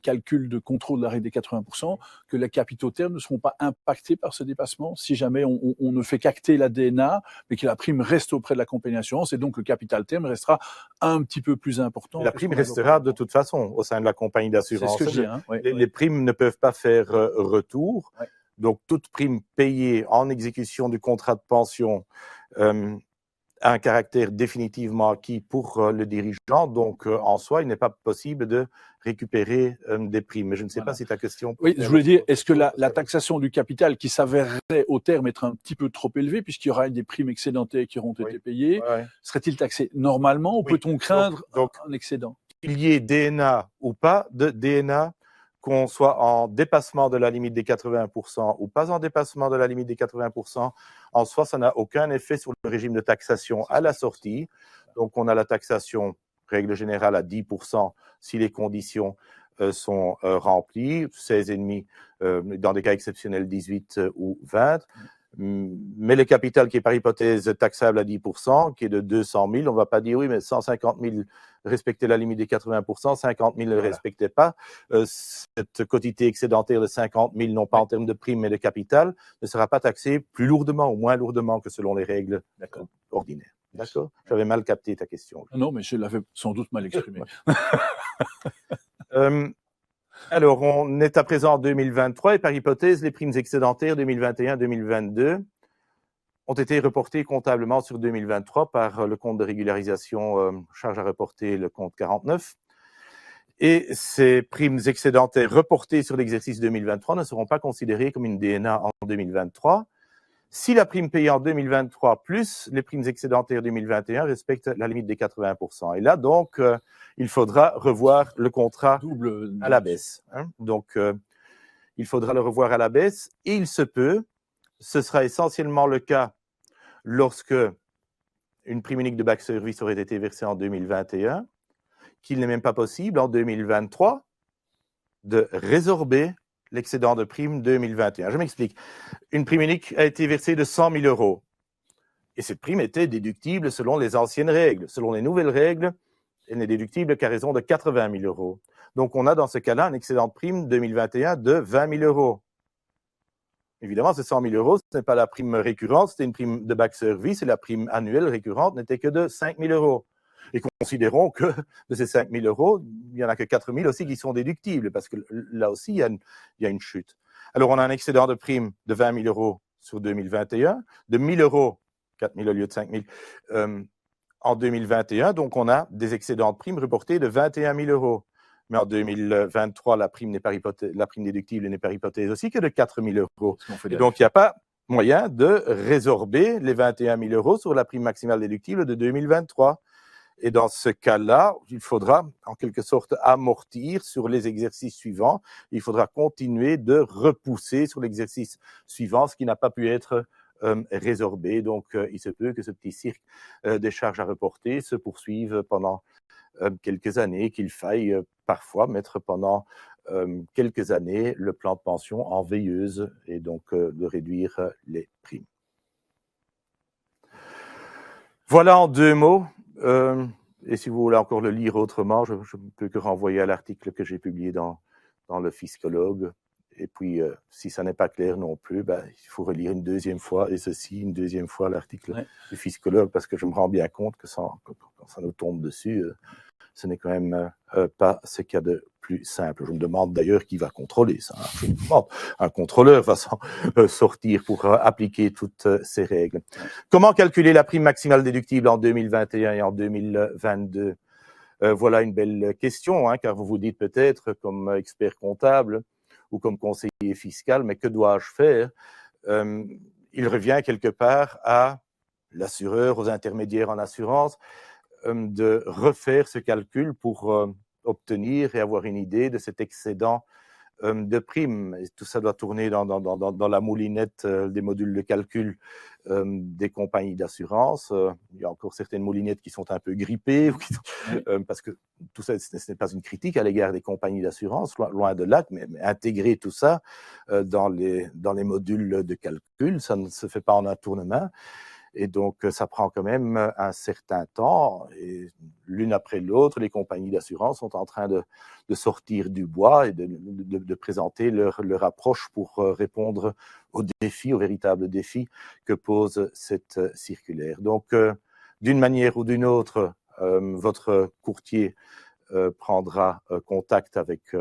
calculs de contrôle de la règle des 80%, que les capitaux termes ne seront pas impactés par ce dépassement si jamais on ne fait qu'acter la DNA, mais que la prime reste auprès de la compagnie d'assurance, et donc le capital terme restera un petit peu plus important.
La prime restera de toute façon au sein de la compagnie d'assurance.
C'est ce que je dis. Hein.
Les primes ne peuvent pas faire retour. Ouais. Donc, toute prime payée en exécution du contrat de pension a un caractère définitivement acquis pour le dirigeant. Donc, en soi, il n'est pas possible de récupérer des primes. Mais je ne sais pas si ta question...
Oui, je voulais dire, est-ce que la taxation du capital qui s'avérerait au terme être un petit peu trop élevée, puisqu'il y aura des primes excédentaires qui auront été payées, serait-il taxé normalement ou peut-on craindre un excédent?
Qu'il y ait DNA ou pas de DNA, qu'on soit en dépassement de la limite des 80% ou pas en dépassement de la limite des 80%, en soi, ça n'a aucun effet sur le régime de taxation à la sortie. Donc, on a la taxation, règle générale, à 10% si les conditions sont remplies, 16,5% dans des cas exceptionnels, 18 ou 20%. Mais le capital qui est par hypothèse taxable à 10%, qui est de 200 000, on ne va pas dire oui, mais 150 000 respectaient la limite des 80%, 50 000 ne le respectaient pas. Cette quotité excédentaire de 50 000, non pas en termes de prime, mais de capital, ne sera pas taxée plus lourdement ou moins lourdement que selon les règles ordinaires. D'accord ? J'avais mal capté ta question.
Non, mais je l'avais sans doute mal exprimé.
Alors, on est à présent en 2023 et par hypothèse, les primes excédentaires 2021-2022 ont été reportées comptablement sur 2023 par le compte de régularisation charge à reporter, le compte 49. Et ces primes excédentaires reportées sur l'exercice 2023 ne seront pas considérées comme une DNA en 2023 si la prime payée en 2023 plus les primes excédentaires 2021 respectent la limite des 80%. Et là, donc, il faudra revoir le contrat à la baisse. Hein. Donc, il faudra le revoir à la baisse. Et il se peut, ce sera essentiellement le cas lorsque une prime unique de back service aurait été versée en 2021, qu'il n'est même pas possible en 2023 de résorber l'excédent de prime 2021. Je m'explique. Une prime unique a été versée de 100 000 euros. Et cette prime était déductible selon les anciennes règles. Selon les nouvelles règles, elle n'est déductible qu'à raison de 80 000 euros. Donc, on a dans ce cas-là un excédent de prime 2021 de 20 000 euros. évidemment, ces 100 000 euros, ce n'est pas la prime récurrente, c'était une prime de back service et la prime annuelle récurrente n'était que de 5 000 euros. Et considérons que de ces 5 000 euros, il n'y en a que 4 000 aussi qui sont déductibles, parce que là aussi, il y a une chute. Alors, on a un excédent de prime de 20 000 euros sur 2021, de 1 000 euros, 4 000 au lieu de 5 000, en 2021. Donc, on a des excédents de prime reportés de 21 000 euros. Mais en 2023, la prime déductible n'est par hypothèse aussi que de 4 000 euros. Et donc, il n'y a pas moyen de résorber les 21 000 euros sur la prime maximale déductible de 2023. Et dans ce cas-là, il faudra en quelque sorte amortir sur les exercices suivants. Il faudra continuer de repousser sur l'exercice suivant, ce qui n'a pas pu être résorbé. Donc, il se peut que ce petit cirque des charges à reporter se poursuive pendant quelques années, qu'il faille parfois mettre pendant quelques années le plan de pension en veilleuse et donc de réduire les primes. Voilà en 2 mots. Et si vous voulez encore le lire autrement, je ne peux que renvoyer à l'article que j'ai publié dans le Fiscologue. Et puis, si ça n'est pas clair non plus, il faut relire une deuxième fois, et ceci, une deuxième fois l'article du Fiscologue, parce que je me rends bien compte que quand ça nous tombe dessus, ce n'est quand même pas ce qu'il y a de plus simple. Je me demande d'ailleurs qui va contrôler ça. Je me demande, un contrôleur va sortir pour appliquer toutes ces règles. Comment calculer la prime maximale déductible en 2021 et en 2022 ? Voilà une belle question, car vous vous dites peut-être, comme expert comptable ou comme conseiller fiscal, mais que dois-je faire ? Il revient quelque part à l'assureur, aux intermédiaires en assurance, de refaire ce calcul pour obtenir et avoir une idée de cet excédent de primes. Et tout ça doit tourner dans la moulinette des modules de calcul des compagnies d'assurance. Il y a encore certaines moulinettes qui sont un peu grippées, parce que tout ça, ce n'est pas une critique à l'égard des compagnies d'assurance, loin de là, mais intégrer tout ça dans les modules de calcul, ça ne se fait pas en un tournement. Et donc, ça prend quand même un certain temps. Et l'une après l'autre, les compagnies d'assurance sont en train de sortir du bois et de présenter leur approche pour répondre aux défis, aux véritables défis que pose cette circulaire. Donc, d'une manière ou d'une autre, votre courtier prendra contact avec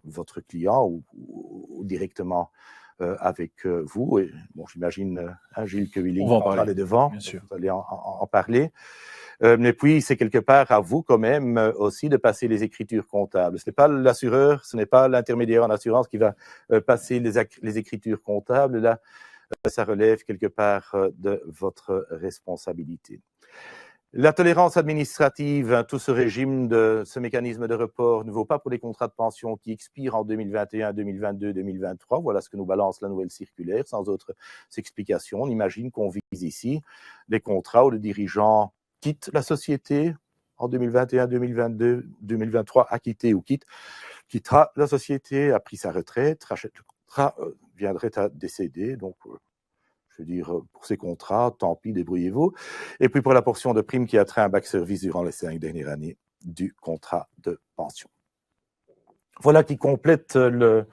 votre client ou directement avec vous. Et bon, j'imagine, Gilles, que Willy prendra les devants.
Bien sûr.
Vous allez en parler. Mais puis, c'est quelque part à vous quand même aussi de passer les écritures comptables. Ce n'est pas l'assureur, ce n'est pas l'intermédiaire en assurance qui va passer les écritures comptables. Là, ça relève quelque part de votre responsabilité. La tolérance administrative, tout ce régime ce mécanisme de report ne vaut pas pour les contrats de pension qui expirent en 2021, 2022, 2023. Voilà ce que nous balance la nouvelle circulaire, sans autre explication. On imagine qu'on vise ici des contrats où le dirigeant quitte la société en 2021, 2022, 2023, a quitté ou quittera la société, a pris sa retraite, rachète le contrat, viendrait à décéder. Donc, je veux dire, pour ces contrats, tant pis, débrouillez-vous. Et puis pour la portion de prime qui a trait à un back service durant les 5 dernières années du contrat de pension. Voilà qui complète le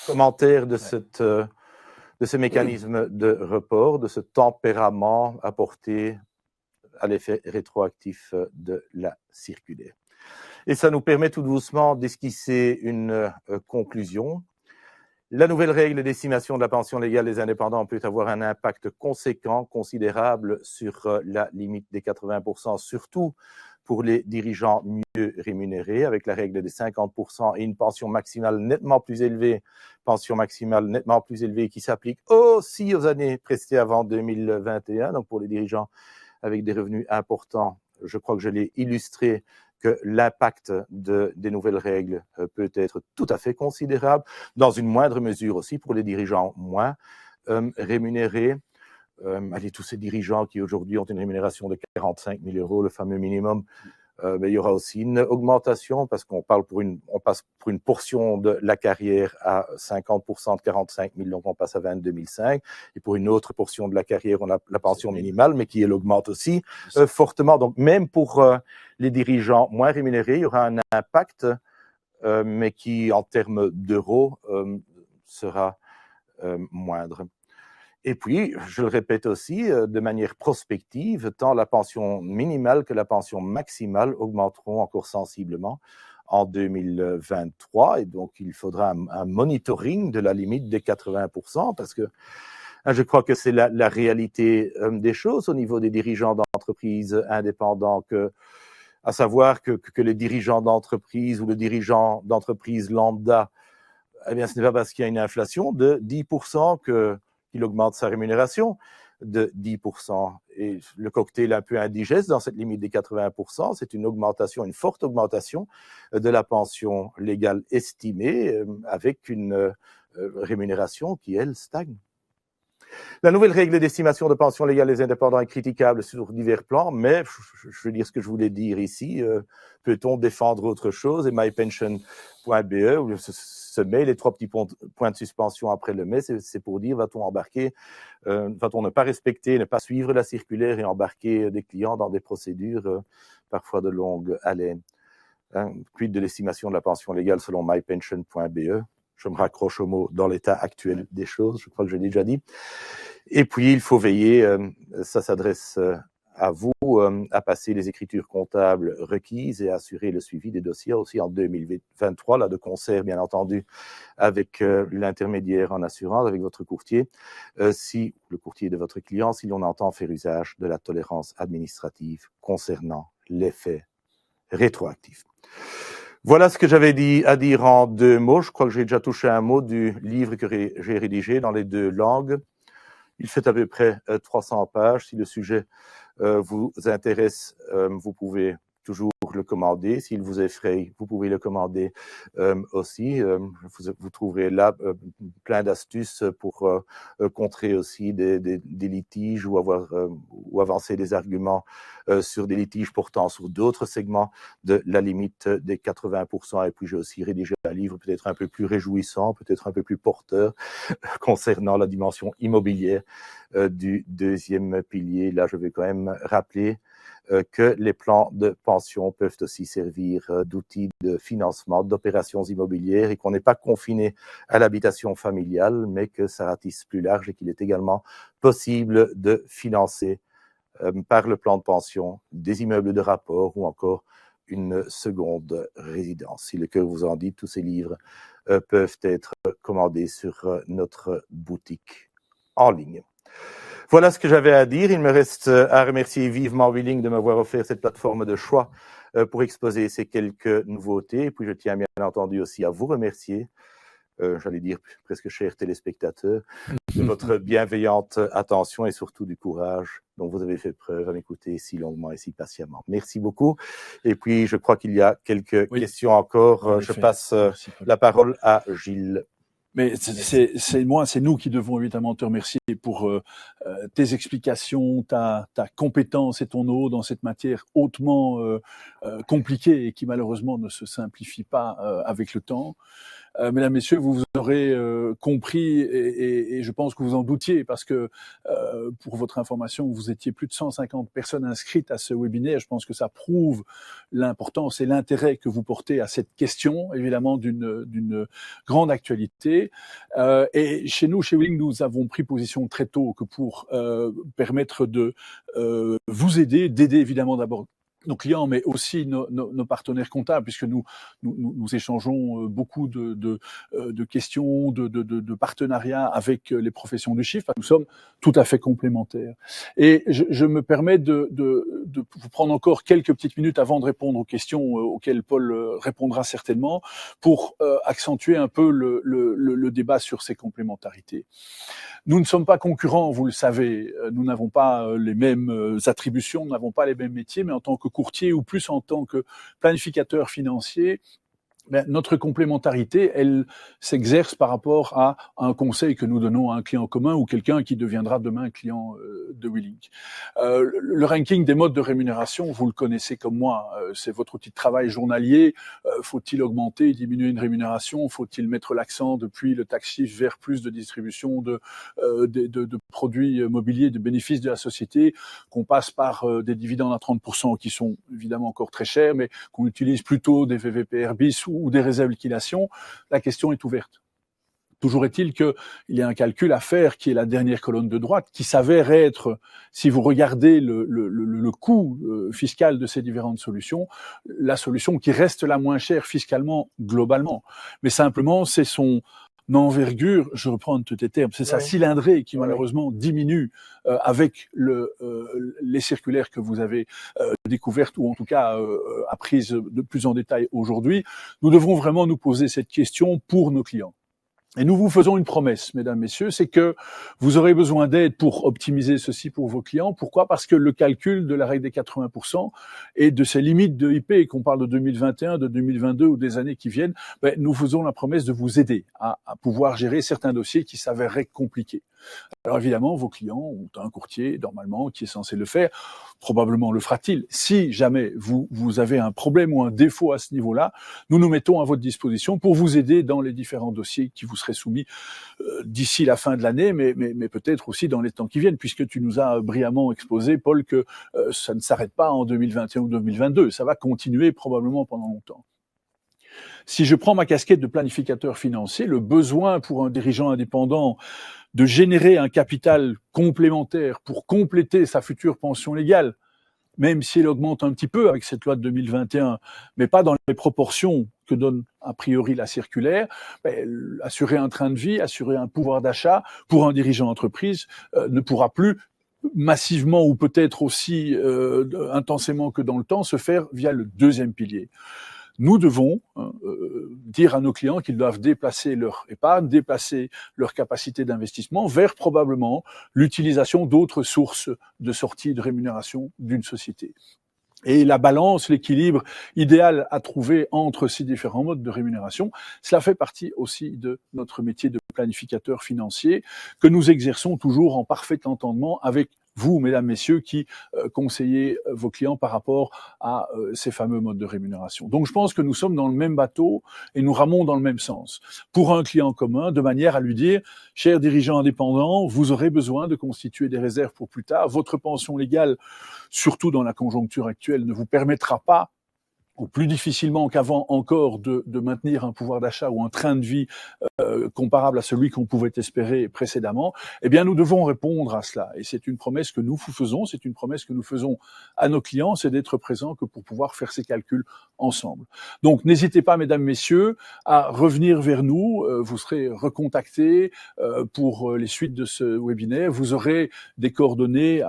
commentaire de ce mécanisme de report, de ce tempérament apporté à l'effet rétroactif de la circulaire. Et ça nous permet tout doucement d'esquisser une conclusion. La nouvelle règle d'estimation de la pension légale des indépendants peut avoir un impact conséquent, considérable sur la limite des 80%, surtout pour les dirigeants mieux rémunérés, avec la règle des 50% et une pension maximale nettement plus élevée qui s'applique aussi aux années prestées avant 2021. Donc pour les dirigeants avec des revenus importants, je crois que je l'ai illustré, que l'impact des nouvelles règles peut être tout à fait considérable, dans une moindre mesure aussi pour les dirigeants moins rémunérés. Tous ces dirigeants qui aujourd'hui ont une rémunération de 45 000 euros, le fameux minimum, mais il y aura aussi une augmentation parce qu'on passe pour une portion de la carrière à 50% de 45 000, donc on passe à 22 500. Et pour une autre portion de la carrière, on a la pension minimale, mais qui elle augmente aussi fortement. Donc même pour les dirigeants moins rémunérés, il y aura un impact, mais qui en termes d'euros sera moindre. Et puis, je le répète aussi, de manière prospective, tant la pension minimale que la pension maximale augmenteront encore sensiblement en 2023. Et donc, il faudra un monitoring de la limite des 80%, parce que je crois que c'est la réalité des choses au niveau des dirigeants d'entreprises indépendants, à savoir que les dirigeants d'entreprise ou le dirigeant d'entreprise lambda, eh bien, ce n'est pas parce qu'il y a une inflation de 10% qu'il augmente sa rémunération de 10%. Et le cocktail un peu indigeste dans cette limite des 80%, c'est une augmentation, une forte augmentation de la pension légale estimée avec une rémunération qui, elle, stagne. La nouvelle règle d'estimation de pension légale des indépendants est critiquable sur divers plans, mais je veux dire ce que je voulais dire ici. Peut-on défendre autre chose? Et mypension.be, où ce mail, les 3 petits points de suspension après le mail, c'est pour dire, va-t-on embarquer, va-t-on ne pas respecter, ne pas suivre la circulaire et embarquer des clients dans des procédures parfois de longue haleine. Quid de l'estimation de la pension légale selon mypension.be? Je me raccroche au mot dans l'état actuel des choses, je crois que je l'ai déjà dit. Et puis, il faut veiller, ça s'adresse à vous, à passer les écritures comptables requises et assurer le suivi des dossiers aussi en 2023, là, de concert, bien entendu, avec l'intermédiaire en assurance, avec votre courtier, si le courtier de votre client, si l'on entend faire usage de la tolérance administrative concernant l'effet rétroactif. Voilà ce que j'avais à dire en 2 mots. Je crois que j'ai déjà touché un mot du livre que j'ai rédigé dans les 2 langues. Il fait à peu près 300 pages. Si le sujet vous intéresse, vous pouvez toujours le commander. S'il vous effraie, vous pouvez le commander aussi. Vous trouverez là plein d'astuces pour contrer aussi des litiges ou avancer des arguments sur des litiges portant sur d'autres segments de la limite des 80%. Et puis j'ai aussi rédigé un livre peut-être un peu plus réjouissant, peut-être un peu plus porteur concernant la dimension immobilière du 2e pilier. Là, je vais quand même rappeler que les plans de pension peuvent aussi servir d'outils de financement d'opérations immobilières et qu'on n'est pas confiné à l'habitation familiale, mais que ça ratisse plus large et qu'il est également possible de financer par le plan de pension des immeubles de rapport ou encore une seconde résidence. Si le cœur vous en dit, tous ces livres peuvent être commandés sur notre boutique en ligne. Voilà ce que j'avais à dire. Il me reste à remercier vivement Willing de m'avoir offert cette plateforme de choix pour exposer ces quelques nouveautés. Et puis je tiens bien entendu aussi à vous remercier, j'allais dire presque chers téléspectateurs, de votre bienveillante attention et surtout du courage dont vous avez fait preuve à m'écouter si longuement et si patiemment. Merci beaucoup. Et puis je crois qu'il y a quelques questions encore. Je passe la parole à Gilles.
Mais c'est nous qui devons évidemment te remercier pour tes explications, ta compétence et ton eau dans cette matière hautement compliquée et qui malheureusement ne se simplifie pas avec le temps. Mesdames, Messieurs, vous aurez compris et je pense que vous en doutiez parce que pour votre information, vous étiez plus de 150 personnes inscrites à ce webinaire. Je pense que ça prouve l'importance et l'intérêt que vous portez à cette question, évidemment d'une grande actualité. Et chez nous, chez Willing, nous avons pris position très tôt que pour permettre de vous aider, d'aider évidemment d'abord nos clients, mais aussi nos partenaires comptables, puisque nous échangeons beaucoup de questions, de partenariats avec les professions du chiffre. Nous sommes tout à fait complémentaires. Et je me permets de vous prendre encore quelques petites minutes avant de répondre aux questions auxquelles Paul répondra certainement, pour accentuer un peu le débat sur ces complémentarités. Nous ne sommes pas concurrents, vous le savez. Nous n'avons pas les mêmes attributions, nous n'avons pas les mêmes métiers, mais en tant que courtier ou plus en tant que planificateur financier, notre complémentarité, elle s'exerce par rapport à un conseil que nous donnons à un client commun ou quelqu'un qui deviendra demain un client de Willing. Le ranking des modes de rémunération, vous le connaissez comme moi, c'est votre outil de travail journalier. Faut-il augmenter, diminuer une rémunération? Faut-il mettre l'accent depuis le tax shift vers plus de distribution de produits mobiliers, de bénéfices de la société, qu'on passe par des dividendes à 30% qui sont évidemment encore très chers, mais qu'on utilise plutôt des VVPR bis ou des réserves liquidation? La question est ouverte. Toujours est-il qu'il y a un calcul à faire qui est la dernière colonne de droite, qui s'avère être, si vous regardez le coût fiscal de ces différentes solutions, la solution qui reste la moins chère fiscalement globalement. Mais simplement, c'est son envergure, je reprends un de tes termes, c'est sa cylindrée qui malheureusement diminue avec les circulaires que vous avez découvertes ou en tout cas apprises de plus en détail aujourd'hui. Nous devons vraiment nous poser cette question pour nos clients. Et nous vous faisons une promesse, mesdames, messieurs, c'est que vous aurez besoin d'aide pour optimiser ceci pour vos clients. Pourquoi ? Parce que le calcul de la règle des 80% et de ces limites de IP, qu'on parle de 2021, de 2022 ou des années qui viennent, nous faisons la promesse de vous aider à pouvoir gérer certains dossiers qui s'avéreraient compliqués. Alors évidemment, vos clients ont un courtier, normalement, qui est censé le faire. Probablement le fera-t-il. Si jamais vous avez un problème ou un défaut à ce niveau-là, nous nous mettons à votre disposition pour vous aider dans les différents dossiers qui vous seraient soumis d'ici la fin de l'année, mais peut-être aussi dans les temps qui viennent, puisque tu nous as brillamment exposé, Paul, que ça ne s'arrête pas en 2021 ou 2022. Ça va continuer probablement pendant longtemps. Si je prends ma casquette de planificateur financier, le besoin pour un dirigeant indépendant de générer un capital complémentaire pour compléter sa future pension légale, même si elle augmente un petit peu avec cette loi de 2021, mais pas dans les proportions que donne a priori la circulaire, assurer un train de vie, assurer un pouvoir d'achat pour un dirigeant d'entreprise ne pourra plus massivement ou peut-être aussi intensément que dans le temps se faire via le deuxième pilier. Nous devons dire à nos clients qu'ils doivent déplacer leur épargne, déplacer leur capacité d'investissement vers probablement l'utilisation d'autres sources de sortie de rémunération d'une société. Et la balance, l'équilibre idéal à trouver entre ces différents modes de rémunération, cela fait partie aussi de notre métier de planificateur financier que nous exerçons toujours en parfait entendement avec vous, mesdames, messieurs, qui conseillez vos clients par rapport à ces fameux modes de rémunération. Donc, je pense que nous sommes dans le même bateau et nous ramons dans le même sens. Pour un client commun, de manière à lui dire, cher dirigeant indépendant, vous aurez besoin de constituer des réserves pour plus tard. Votre pension légale, surtout dans la conjoncture actuelle, ne vous permettra pas, ou plus difficilement qu'avant encore, de maintenir un pouvoir d'achat ou un train de vie comparable à celui qu'on pouvait espérer précédemment, eh bien nous devons répondre à cela. Et c'est une promesse que nous vous faisons, c'est une promesse que nous faisons à nos clients, c'est d'être présents que pour pouvoir faire ces calculs ensemble. Donc n'hésitez pas, mesdames, messieurs, à revenir vers nous. Vous serez recontactés pour les suites de ce webinaire. Vous aurez des coordonnées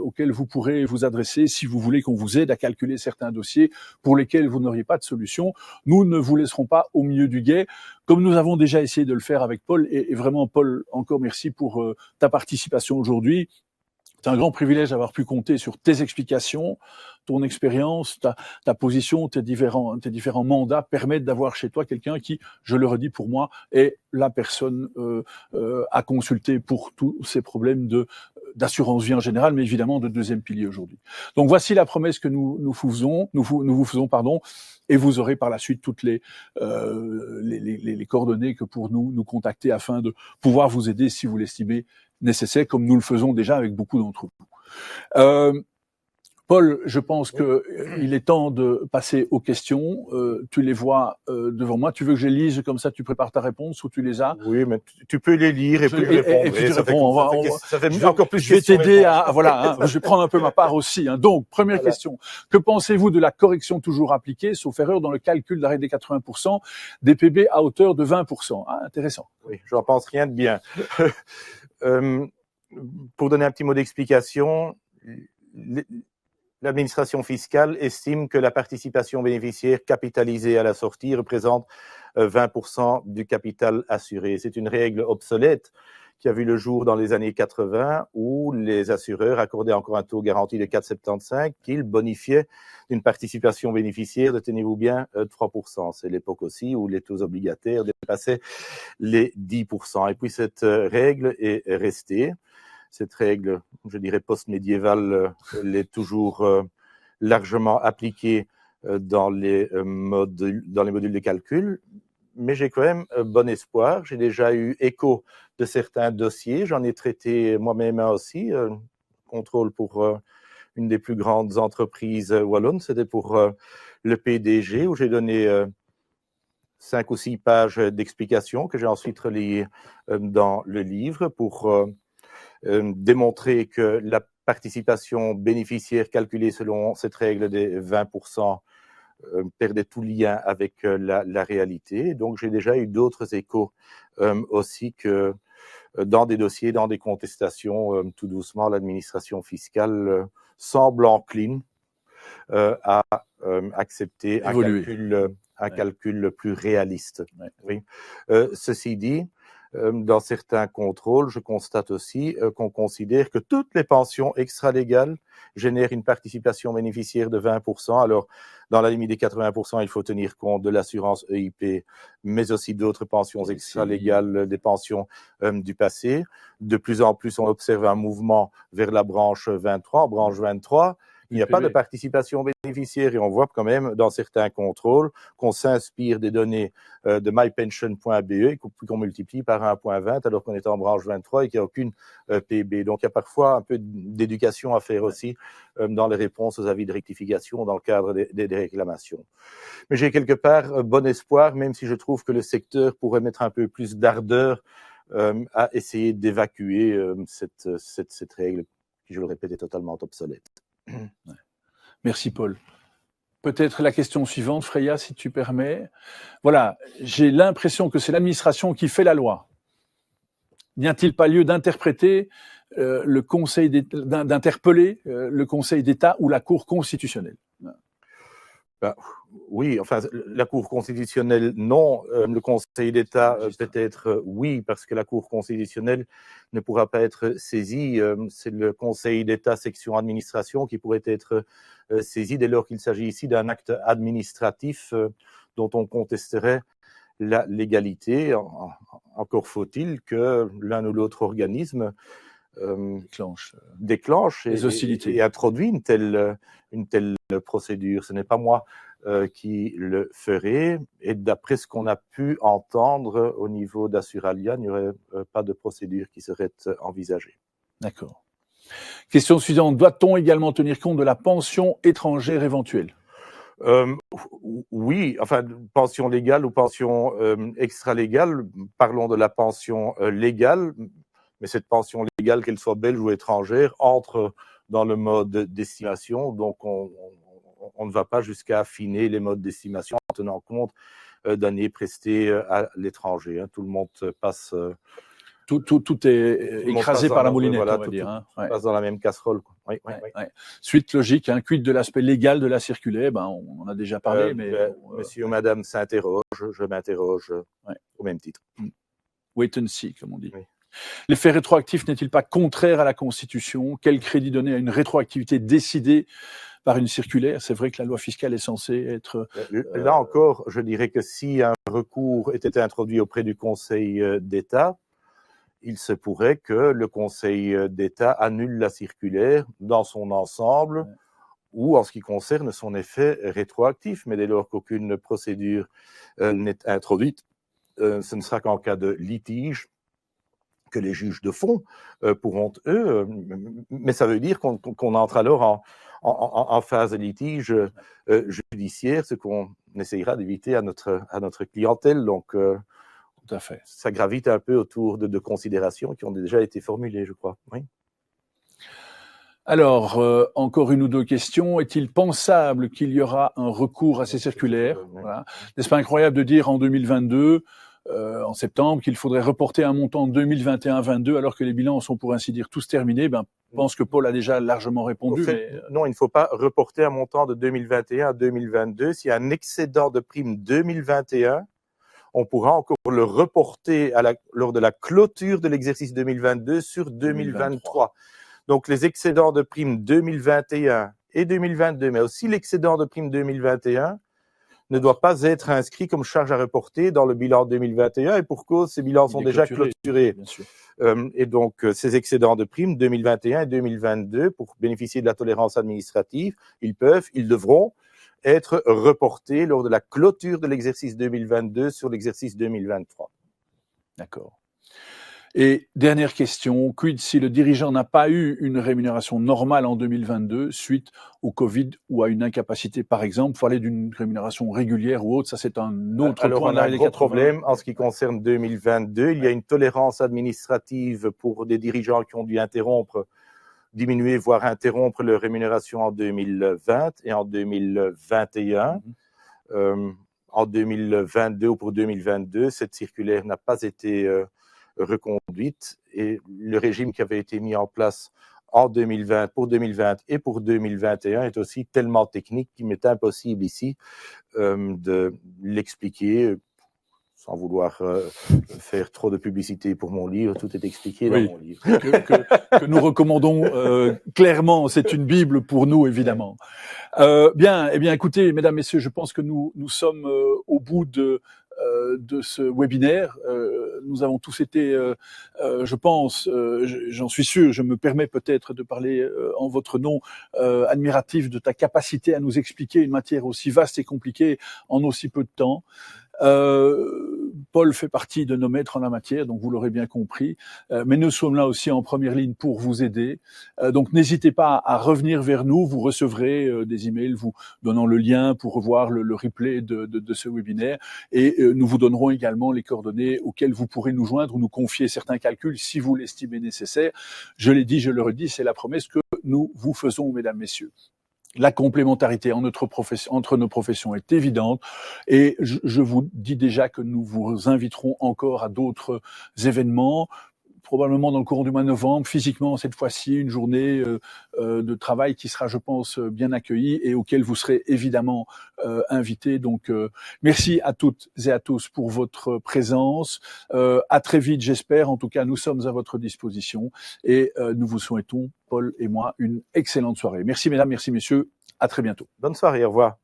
auxquelles vous pourrez vous adresser si vous voulez qu'on vous aide à calculer certains dossiers pour lesquels vous n'auriez pas de solution. Nous ne vous laisserons pas au milieu du gué, comme nous avons déjà essayé de le faire avec Paul. Et vraiment, Paul, encore merci pour ta participation aujourd'hui. C'est un grand privilège d'avoir pu compter sur tes explications, ton expérience, ta position, tes différents mandats permettent d'avoir chez toi quelqu'un qui, je le redis pour moi, est la personne à consulter pour tous ces problèmes d'assurance vie en général, mais évidemment de deuxième pilier aujourd'hui. Donc voici la promesse que nous vous faisons, et vous aurez par la suite toutes les coordonnées que pour nous contacter afin de pouvoir vous aider si vous l'estimez nécessaire, comme nous le faisons déjà avec beaucoup d'entre vous. Paul, je pense que il est temps de passer aux questions. Tu les vois devant moi. Tu veux que je les lise comme ça, tu prépares ta réponse ou tu les as?
Oui, mais tu peux les lire et puis répondre.
Et puis tu réponds.
Ça fait encore plus.
Je vais t'aider à voilà. Je vais prendre un peu ma part aussi. Donc première question. Que pensez-vous de la correction toujours appliquée, sauf erreur, dans le calcul de la règle des 80% des PB à hauteur de 20%? Intéressant.
Oui, j'en pense rien de bien. Pour donner un petit mot d'explication, l'administration fiscale estime que la participation bénéficiaire capitalisée à la sortie représente 20% du capital assuré. C'est une règle obsolète qui a vu le jour dans les années 80 où les assureurs accordaient encore un taux garanti de 4,75 qu'ils bonifiaient d'une participation bénéficiaire de, tenez-vous bien, 3%. C'est l'époque aussi où les taux obligataires dépassaient les 10%. Et puis cette règle est restée. Cette règle, je dirais post-médiévale, elle est toujours largement appliquée dans les modules de calcul. Mais j'ai quand même bon espoir. J'ai déjà eu écho de certains dossiers. J'en ai traité moi-même aussi. Contrôle pour une des plus grandes entreprises wallonnes. C'était pour le PDG où j'ai donné 5 ou 6 pages d'explications que j'ai ensuite relayées dans le livre pour démontrer que la participation bénéficiaire calculée selon cette règle des 20% perdait tout lien avec la réalité. Donc j'ai déjà eu d'autres échos aussi que dans des dossiers, dans des contestations, tout doucement, l'administration fiscale semble encline à accepter un calcul plus réaliste.
Ouais.
Oui. Ceci dit, dans certains contrôles, je constate aussi qu'on considère que toutes les pensions extralégales génèrent une participation bénéficiaire de 20%. Alors, dans la limite des 80%, il faut tenir compte de l'assurance EIP, mais aussi d'autres pensions extralégales, des pensions du passé. De plus en plus, on observe un mouvement vers la branche 23. En branche 23, il n'y a pas de participation bénéficiaire et on voit quand même dans certains contrôles qu'on s'inspire des données de mypension.be et qu'on multiplie par 1.20 alors qu'on est en branche 23 et qu'il n'y a aucune PB. Donc il y a parfois un peu d'éducation à faire aussi dans les réponses aux avis de rectification dans le cadre des réclamations. Mais j'ai quelque part bon espoir, même si je trouve que le secteur pourrait mettre un peu plus d'ardeur à essayer d'évacuer cette règle qui, je le répète, est totalement obsolète.
Merci Paul. Peut-être la question suivante, Freya, si tu permets. Voilà, j'ai l'impression que c'est l'administration qui fait la loi. N'y a-t-il pas lieu d'interpréter le Conseil d'interpeller le Conseil d'État ou la Cour constitutionnelle?
Ben, oui, enfin, la Cour constitutionnelle, non. Le Conseil d'État, peut-être, oui, parce que la Cour constitutionnelle ne pourra pas être saisie. C'est le Conseil d'État, section administration, qui pourrait être saisi dès lors qu'il s'agit ici d'un acte administratif dont on contesterait la légalité. Encore faut-il que l'un ou l'autre organisme déclenche
les hostilités
et introduit une telle procédure. Ce n'est pas moi qui le ferai. Et d'après ce qu'on a pu entendre au niveau d'Assuralia, il n'y aurait pas de procédure qui serait envisagée.
D'accord. Question suivante. Doit-on également tenir compte de la pension étrangère éventuelle?
Oui, enfin, pension légale ou pension extra-légale. Parlons de la pension légale. Mais cette pension légale, qu'elle soit belge ou étrangère, entre dans le mode d'estimation. Donc, on ne va pas jusqu'à affiner les modes d'estimation en tenant compte d'années prestées à l'étranger. Tout le monde passe...
Tout est écrasé par la moulinette,
voilà,
on va dire.
Tout passe dans la même casserole. Oui.
Suite logique, quid de l'aspect légal de la circulaire? On en a déjà parlé, mais...
Monsieur ou madame s'interroge, je m'interroge au même titre.
Wait and see, comme on dit.
Oui.
L'effet rétroactif n'est-il pas contraire à la Constitution? Quel crédit donner à une rétroactivité décidée par une circulaire? C'est vrai que la loi fiscale est censée être...
Là encore, je dirais que si un recours était introduit auprès du Conseil d'État, il se pourrait que le Conseil d'État annule la circulaire dans son ensemble ou en ce qui concerne son effet rétroactif. Mais dès lors qu'aucune procédure n'est introduite, ce ne sera qu'en cas de litige que les juges de fond pourront, eux, mais ça veut dire qu'on entre alors en phase de litige judiciaire, ce qu'on essayera d'éviter à notre clientèle. Donc,
tout à fait.
Ça gravite un peu autour de considérations qui ont déjà été formulées, je crois. Oui.
Alors, encore une ou deux questions. Est-il pensable qu'il y aura un recours à ces circulaires? Voilà. N'est-ce pas incroyable de dire en 2022 en septembre qu'il faudrait reporter un montant 2021-22 alors que les bilans sont pour ainsi dire tous terminés? Je pense que Paul a déjà largement répondu.
Non, il ne faut pas reporter un montant de 2021 à 2022. S'il y a un excédent de prime 2021, on pourra encore le reporter lors de la clôture de l'exercice 2022 sur 2023. Donc les excédents de prime 2021 et 2022, mais aussi l'excédent de prime 2021, ne doit pas être inscrit comme charge à reporter dans le bilan 2021 et pour cause, ces bilans sont déjà clôturés.
Bien sûr.
Et donc, ces excédents de primes 2021 et 2022, pour bénéficier de la tolérance administrative, ils devront être reportés lors de la clôture de l'exercice 2022 sur l'exercice 2023.
D'accord. Et dernière question, quid si le dirigeant n'a pas eu une rémunération normale en 2022 suite au Covid ou à une incapacité, par exemple? Il faut aller d'une rémunération régulière ou autre, ça c'est un autre
Alors,
point.
on a un gros problème en ce qui concerne 2022. Il y a une tolérance administrative pour des dirigeants qui ont dû diminuer, voire interrompre leur rémunération en 2020 et en 2021. En 2022 ou pour 2022, cette circulaire n'a pas été reconduite et le régime qui avait été mis en place en 2020, pour 2020 et pour 2021 est aussi tellement technique qu'il m'est impossible ici de l'expliquer sans vouloir faire trop de publicité pour mon livre. Tout est expliqué dans mon livre.
Que nous recommandons clairement. C'est une Bible pour nous, évidemment. Bien, eh bien, écoutez, mesdames, messieurs, je pense que nous sommes au bout de ce webinaire. Nous avons tous été, je pense, j'en suis sûr, je me permets peut-être de parler en votre nom, admiratif de ta capacité à nous expliquer une matière aussi vaste et compliquée en aussi peu de temps. Paul fait partie de nos maîtres en la matière, donc vous l'aurez bien compris, mais nous sommes là aussi en première ligne pour vous aider. Donc n'hésitez pas à revenir vers nous, vous recevrez des emails vous donnant le lien pour revoir le replay de ce webinaire, et nous vous donnerons également les coordonnées auxquelles vous pourrez nous joindre ou nous confier certains calculs si vous l'estimez nécessaire. Je l'ai dit, je le redis, c'est la promesse que nous vous faisons, mesdames, messieurs. La complémentarité entre nos professions est évidente, et je vous dis déjà que nous vous inviterons encore à d'autres événements, probablement dans le courant du mois de novembre, physiquement cette fois-ci, une journée de travail qui sera, je pense, bien accueillie et auquel vous serez évidemment invités. Donc, merci à toutes et à tous pour votre présence. À très vite, j'espère. En tout cas, nous sommes à votre disposition et nous vous souhaitons, Paul et moi, une excellente soirée. Merci mesdames, merci messieurs. À très bientôt.
Bonne soirée, au revoir.